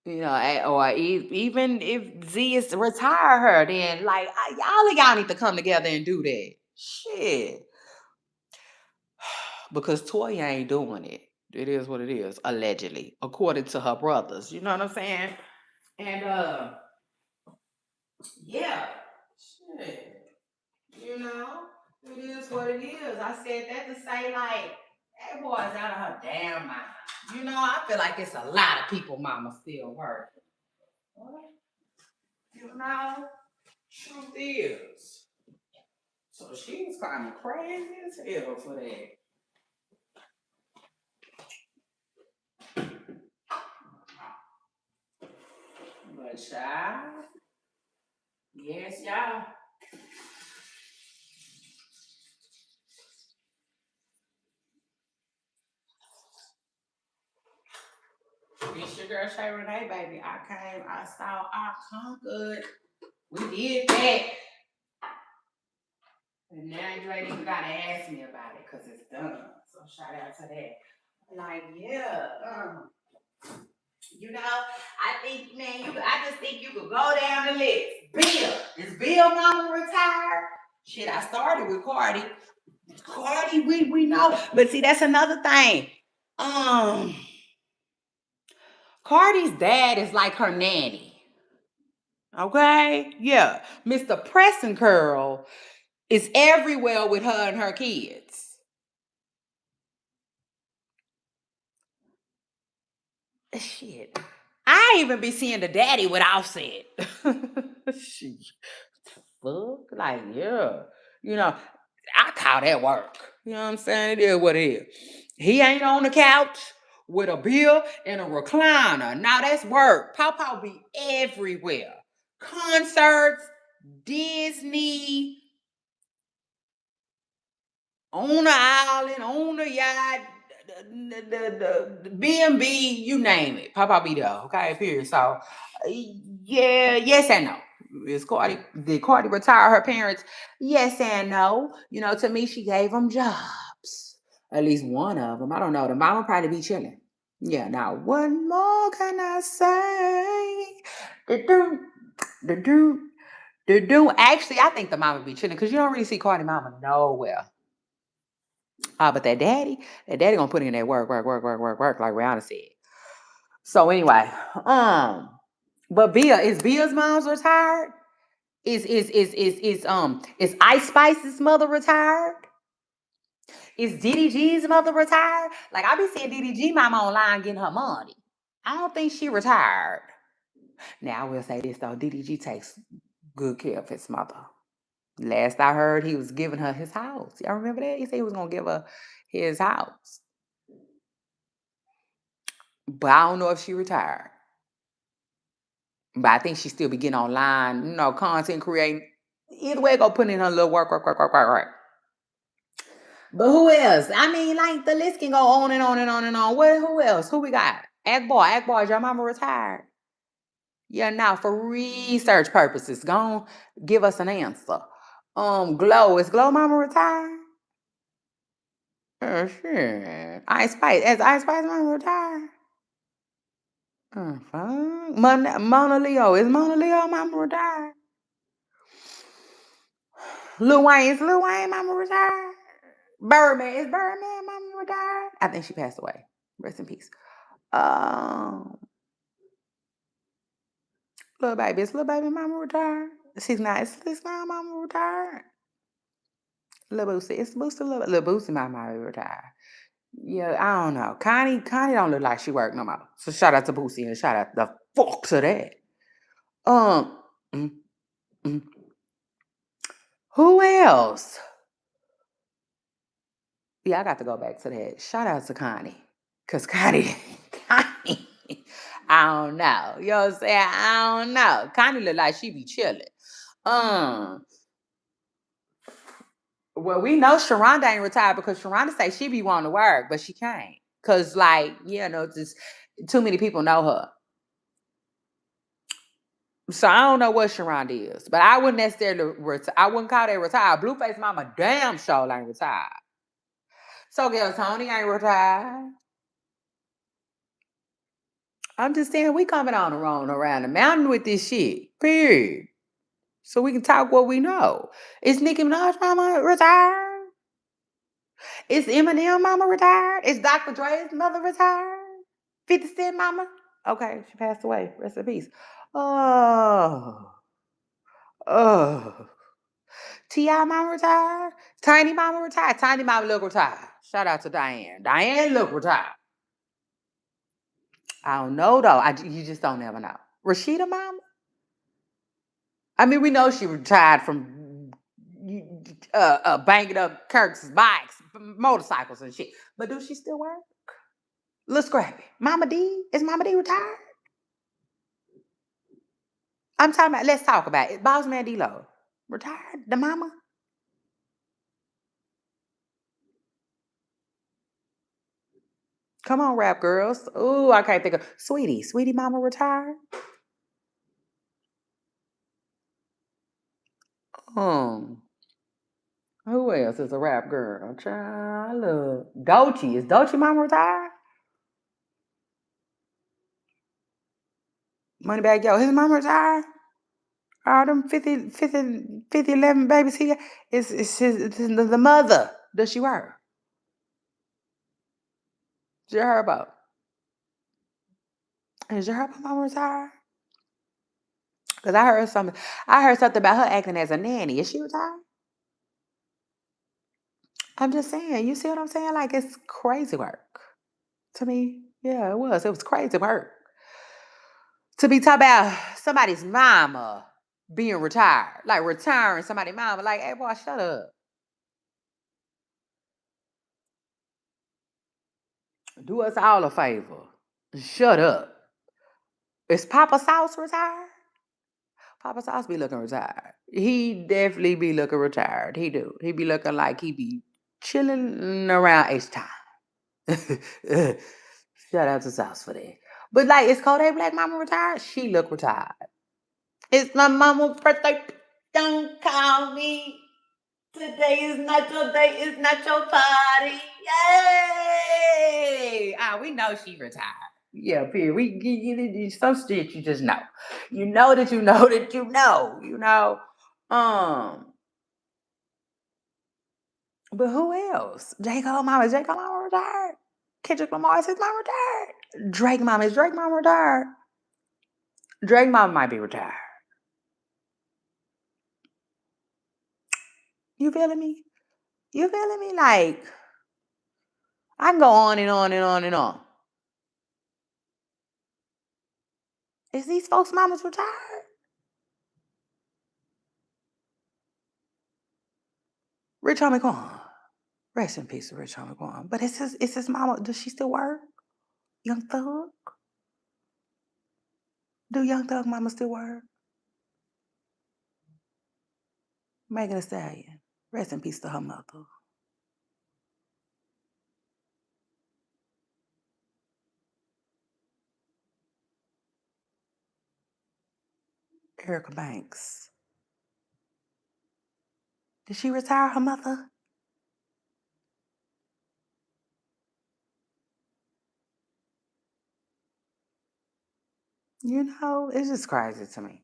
or even if Z is to retire her, then like y'all need to come together and do that. Shit. Because Toya ain't doing it. It is what it is, allegedly, according to her brothers. You know what I'm saying? And yeah. Shit. It is what it is. I said that to say like that boy's out of her damn mind. I feel like it's a lot of people mama still working. You know? Truth is. So she was kind of crazy as hell for that. But child, yes, y'all. It's your girl Shay Renee, baby. I came, I saw, I conquered. We did that. And now you ain't even gotta ask me about it because it's done. So shout out to that. Like, yeah. You know, I think, man, I just think you could go down the list. Bill. Is Bill mama retired? Shit, I started with Cardi. Cardi, we know. But see, that's another thing. Um, Cardi's dad is like her nanny. Okay? Yeah. Mr. Preston Curl is everywhere with her and her kids. Shit. I even be seeing the daddy with Offset. Shit. Fuck. Like, yeah. You know, I call that work. You know what I'm saying? It is what it is. He ain't on the couch with a beer and a recliner. Now that's work. Pawpaw be everywhere. Concerts, Disney, on the island, on the yacht, the B&B, you name it. Papa be there, okay, period. So, yeah, yes and no. Did Cardi retire her parents? Yes and no. You know, to me, she gave them jobs. At least one of them. I don't know. The mama probably be chilling. Yeah, now what more can I say? The do, Actually, I think the mama be chilling because you don't really see Cardi mama nowhere. But that daddy gonna put in that work, like Rihanna said. So anyway, but is Bia's mom's retired? Is Ice Spice's mother retired? Is Diddy G's mother retired? Like I be seeing Diddy G mama online getting her money. I don't think she retired. Now I will say this though, Diddy G takes good care of his mother. Last I heard, he was giving her his house. Y'all remember that? He said he was gonna give her his house. But I don't know if she retired. But I think she still be getting online, content creating. Either way, go put in her little work. But who else? I mean, like the list can go on and on and on and on. Who else? Who we got? Act Boy, is your mama retired? Yeah, now for research purposes, go on, give us an answer. Glow, is Glow mama retired? Oh shit. Ice Spice mama retired? Fine. Mona Leo, is Mona Leo mama retired? Is Lil Wayne mama retired? Is Birdman mama retired? I think she passed away. Rest in peace. Um, is Lil Baby mama retired? Is 6ix9ine mama retired? Lil Boosie, is Boosie Lil Boosie mama retired? Yeah, I don't know. Connie don't look like she worked no more. So shout out to Boosie and shout out the fuck to that. Um, mm, mm. Who else? Yeah, I got to go back to that. Shout out to Connie. Cause Connie, I don't know. You know what I'm saying? I don't know. Connie look like she be chilling. Um, well, we know Sharonda ain't retired because Sharonda say she be wanting to work, but she can't. Cause like, just too many people know her. So I don't know what Sharonda is, but I wouldn't necessarily I wouldn't call that retired. Blueface Mama damn sure ain't retired. So girl, Tony ain't retired. I'm just saying we coming on around the mountain with this shit. Period. So we can talk what we know. Is Nicki Minaj mama retired? Is Eminem mama retired? Is Dr. Dre's mother retired? 50 Cent mama? Okay, she passed away. Rest in peace. Oh. Oh. T.I. mama retired? Tiny mama retired? Tiny mama look retired. Shout out to Diane. Diane look retired. I don't know though. You just don't never know. Rashida mama? I mean, we know she retired from banging up Kirk's bikes, motorcycles and shit. But do she still work? Little Scrappy. Mama D? Is Mama D retired? I'm talking about, let's talk about it. Boss Man D-Lo. Retired? The mama? Come on, rap girls. Ooh, I can't think of Sweetie. Sweetie mama retired. Um, who else is a rap girl? Child, look. Doechii. Is Doechii mama retired? Moneybag Yo. His mama retired? All them 11 babies he got. It's the mother. Does she work? Did you hear about? Is you heard about mama retired? Because I heard something. I heard something about her acting as a nanny. Is she retired? I'm just saying. You see what I'm saying? Like it's crazy work to me. Yeah, it was. It was crazy work to be talking about somebody's mama being retired, like retiring somebody's mama. Like, hey, boy, shut up. Do us all a favor. Shut up. Is Papa Sauce retired? Papa Sauce be looking retired. He definitely be looking retired. He do. He be looking like he be chilling around H time. Shout out to Sauce for that. But like, is Kodak Black Mama retired? She look retired. It's my mama's birthday. Don't call me. Today is not your day. It's not your party. Yay! Ah, we know she retired. Yeah, period. We some shit you just know. You know that you know that you know. You know. Um. But who else? J. Cole mama. Is J. Cole mama retired? Kendrick Lamar is his mama retired. Drake mama. Is Drake mama retired? Drake mama might be retired. You feeling me? You feeling me? Like I can go on and on and on and on. Is these folks' mamas retired? Rich Homie Quan. Rest in peace to Rich Homie Quan. But it's his mama. Does she still work? Young Thug? Do Young Thug mama still work? Megan Thee Stallion. Rest in peace to her mother. Erica Banks. Did she retire her mother? You know, it's just crazy to me.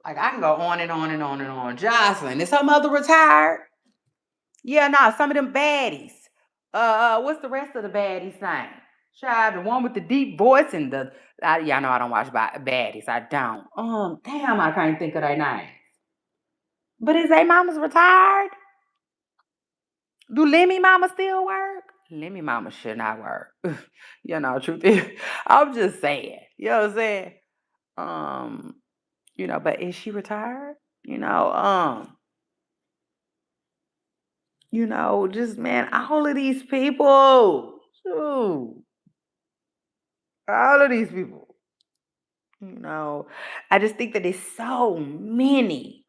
Like I can go on and on and on and on. Jocelyn, is her mother retired? Yeah, nah, some of them baddies. What's the rest of the baddies' name? Child, the one with the deep voice and y'all know I don't watch baddies. I don't. Damn, I can't think of their name. But is their mamas retired? Do Lemmy mama still work? Lemmy mama should not work. You know, truth is, I'm just saying. You know what I'm saying? Um, but is she retired? You know, just man, all of these people. Shoot. All of these people. I just think that there's so many.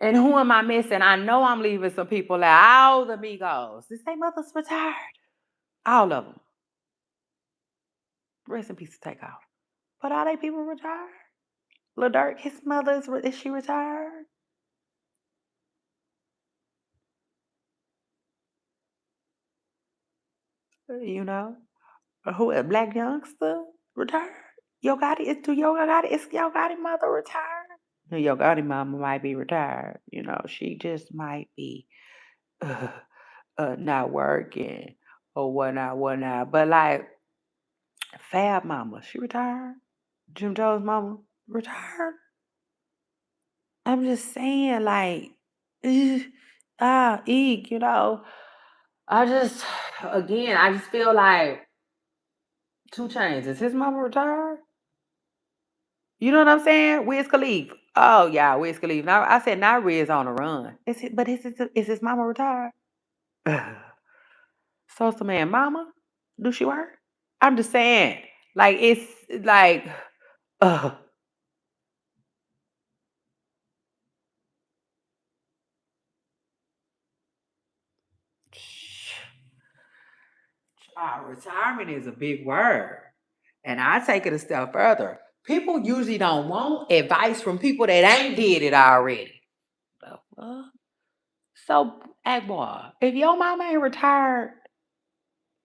And who am I missing? I know I'm leaving some people out. All the Migos. Is they mothers retired? All of them. Rest in peace to take off. But are they people retired? Lil Durk, his mother, is she retired? You know? Who, a black youngster retired? Yo Gotti, is Yo Gotti mother retired? Yo Gotti mama might be retired. She just might be uh, not working or whatnot, whatnot. But like Fab mama, she retired. Jim Jones mama retired. I'm just saying, like, eek. I just, again, I just feel like 2 Chainz. Is his mama retired? You know what I'm saying? Wiz Khalifa. Oh yeah, Wiz Khalifa. Now I said not Riz on the run. Is his mama retired? Sosa Man mama? Do she work? I'm just saying. Like it's like uh Retirement is a big word. And I take it a step further. People usually don't want advice from people that ain't did it already. So, Akbar, if your mama ain't retired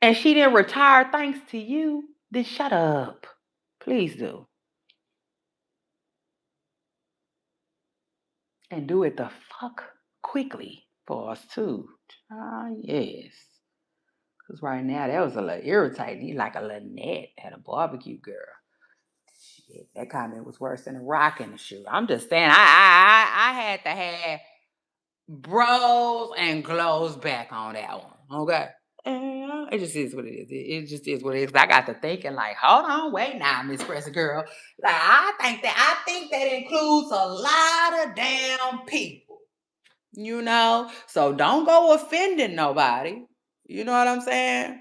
and she didn't retire thanks to you, then shut up. Please do. And do it the fuck quickly for us too. Ah, yes. Because right now, that was a little irritating. You like a Lynette at a barbecue girl. Shit, that comment was worse than a rock in the shoe. I'm just saying, I had to have bros and glows back on that one. Okay. And it just is what it is. It just is what it is. I got to thinking, like, hold on, wait now, Miss Pressy Girl. Like, I think that includes a lot of damn people. So don't go offending nobody. You know what I'm saying?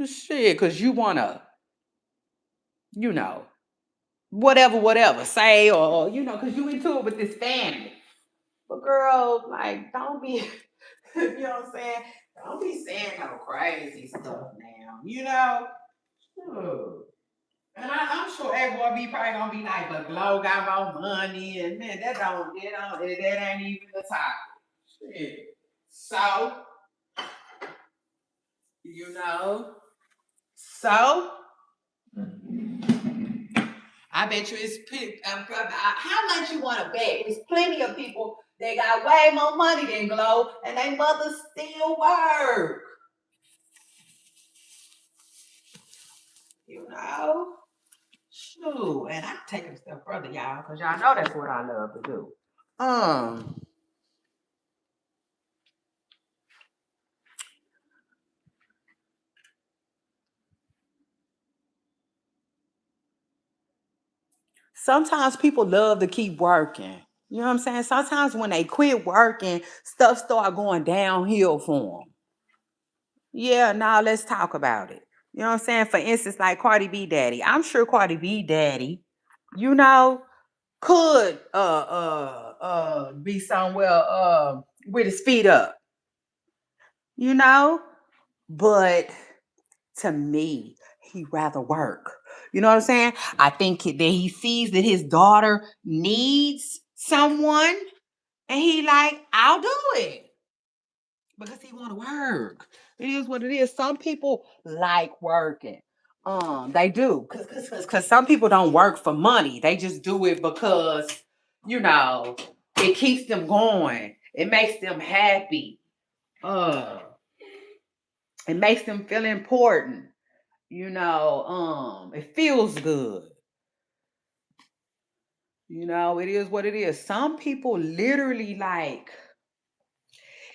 Shit, because you want to, you know, whatever, say, or because you into it with this family. But girl, like, don't be, you know what I'm saying? Don't be saying no crazy stuff now, And I'm sure that boy be probably gonna be like, but Glow got more money, and man, that ain't even the topic. Shit. So, you know, so I bet you how much you want to bet? There's plenty of people that got way more money than Glow, and they mothers still work. You know? Shoot, and I take it a step further, y'all, because y'all know that's what I love to do. Sometimes people love to keep working. You know what I'm saying? Sometimes when they quit working, stuff start going downhill for them. Yeah, now let's talk about it. You know what I'm saying? For instance, like Cardi B daddy. I'm sure Cardi B daddy, you know, could be somewhere with his feet up, you know? But to me, he rather work. You know what I'm saying? I think that he sees that his daughter needs someone, and he like, I'll do it because he want to work. It is what it is. Some people like working. They do, cause some people don't work for money. They just do it because you know it keeps them going. It makes them happy. Uh, it makes them feel important. It feels good. It is what it is. Some people literally like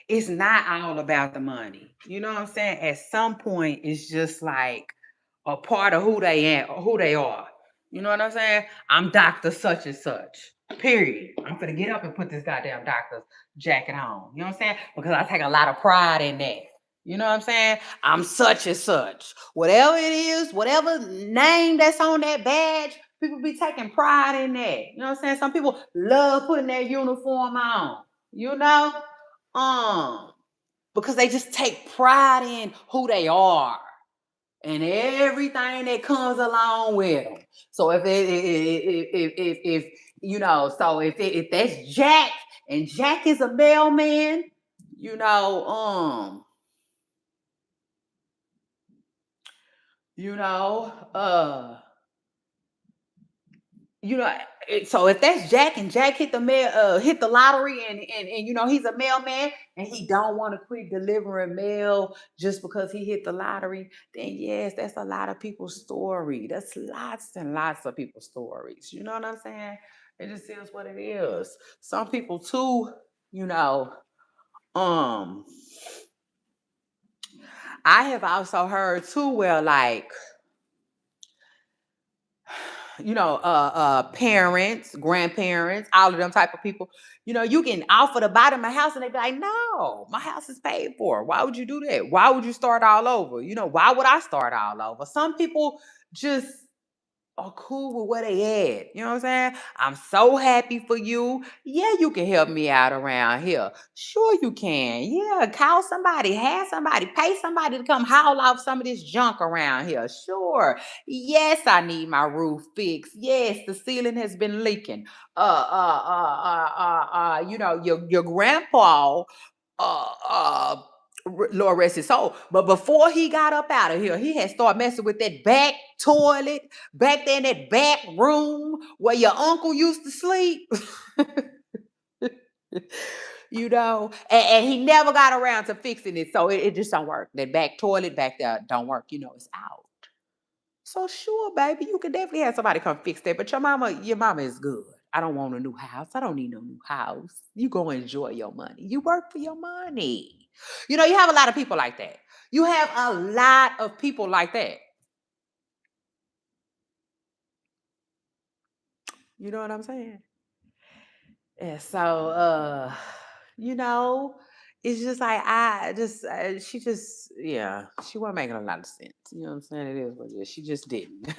it's not all about the money. You know what I'm saying? At some point, it's just like a part of who they are. You know what I'm saying? I'm Dr. Such and Such. Period. I'm gonna get up and put this goddamn doctor's jacket on. You know what I'm saying? Because I take a lot of pride in that. You know what I'm saying? I'm such and such. Whatever it is, whatever name that's on that badge, people be taking pride in that. You know what I'm saying? Some people love putting their uniform on. You know? Because they just take pride in who they are and everything that comes along with them. So if that's Jack and Jack is a mailman, you know, you know, uh, you know, so if that's Jack and Jack hit the lottery and he's a mailman and he don't want to quit delivering mail just because he hit the lottery, then yes, that's a lot of people's story. That's lots and lots of people's stories. You know what I'm saying? It just is what it is. Some people too, you know, um, I have also heard too where like parents, grandparents, all of them type of people, you can offer to buy them a house and they be like, no, my house is paid for. Why would you do that? Why would you start all over? Why would I start all over? Some people just are cool with where they at. You know what I'm saying? I'm so happy for you. Yeah, you can help me out around here. Sure, you can. Yeah, call somebody, have somebody, pay somebody to come haul off some of this junk around here. Sure. Yes, I need my roof fixed. Yes, the ceiling has been leaking. Your grandpa Lord rest his soul. But before he got up out of here, he had started messing with that back toilet, back there in that back room where your uncle used to sleep. And he never got around to fixing it. So it just don't work. That back toilet back there don't work. It's out. So sure, baby, you can definitely have somebody come fix that. But your mama is good. I don't want a new house. I don't need no new house. You go enjoy your money. You work for your money. You have a lot of people like that. You have a lot of people like that. You know what I'm saying? And so, you know, it's just like she just, yeah, she wasn't making a lot of sense. You know what I'm saying? It is what it is. She just didn't.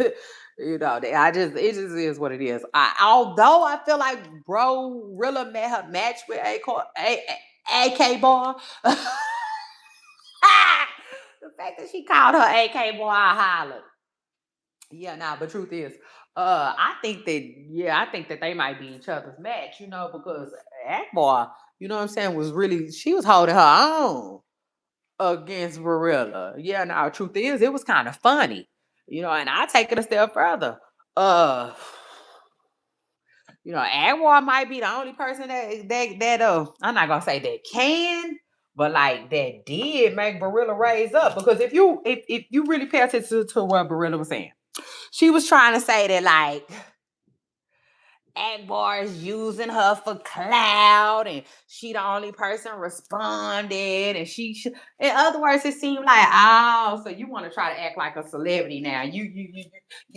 It just is what it is. Although I feel like bro Rilla met her match with AK Bar. The fact that she called her AK Bar, I hollered. Yeah, nah, but truth is, I think that they might be each other's match, because Akbar, you know what I'm saying, she was holding her own against Barilla. Yeah, now truth is, it was kind of funny, and I take it a step further. Uh, Akbar might be the only person that I'm not gonna say that can, but like that did make Barilla raise up, because if you really pay attention to what Barilla was saying. She was trying to say that like Akbar is using her for clout, and she the only person responded, and in other words, it seemed like, oh, so you want to try to act like a celebrity now. You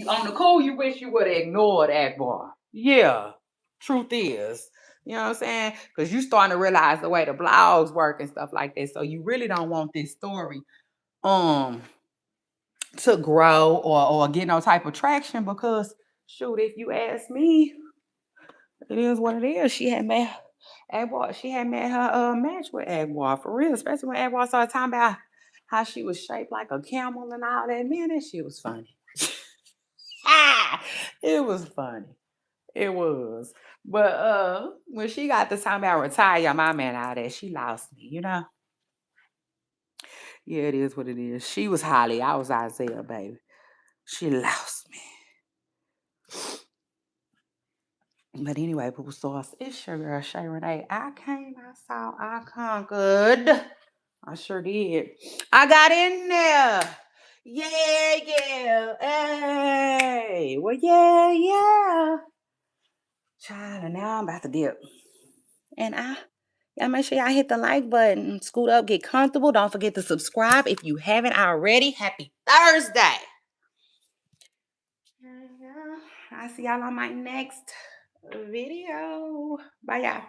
on the cool, you wish you would have ignored Akbar. Yeah. Truth is. You know what I'm saying? Because you starting to realize the way the blogs work and stuff like that. So you really don't want this story um to grow or get no type of traction, because shoot, if you ask me, it is what it is. She had made her match with Agwar for real, especially when Agwar started talking about how she was shaped like a camel and all that. Man, that shit was funny. It was funny. It was. But when she got to talking about retire your mama and all that, she lost me. Yeah, it is what it is. She was Holly. I was Isaiah, baby. She lost me. But anyway, Pooh Sauce, it's your girl Shay Renee. I came, I saw, I conquered. I sure did. I got in there. Yeah, yeah. Hey. Well, yeah, yeah. Child, and now I'm about to dip. And y'all make sure y'all hit the like button. Scoot up, get comfortable. Don't forget to subscribe if you haven't already. Happy Thursday. Yeah. I'll see y'all on my next video. Bye, y'all.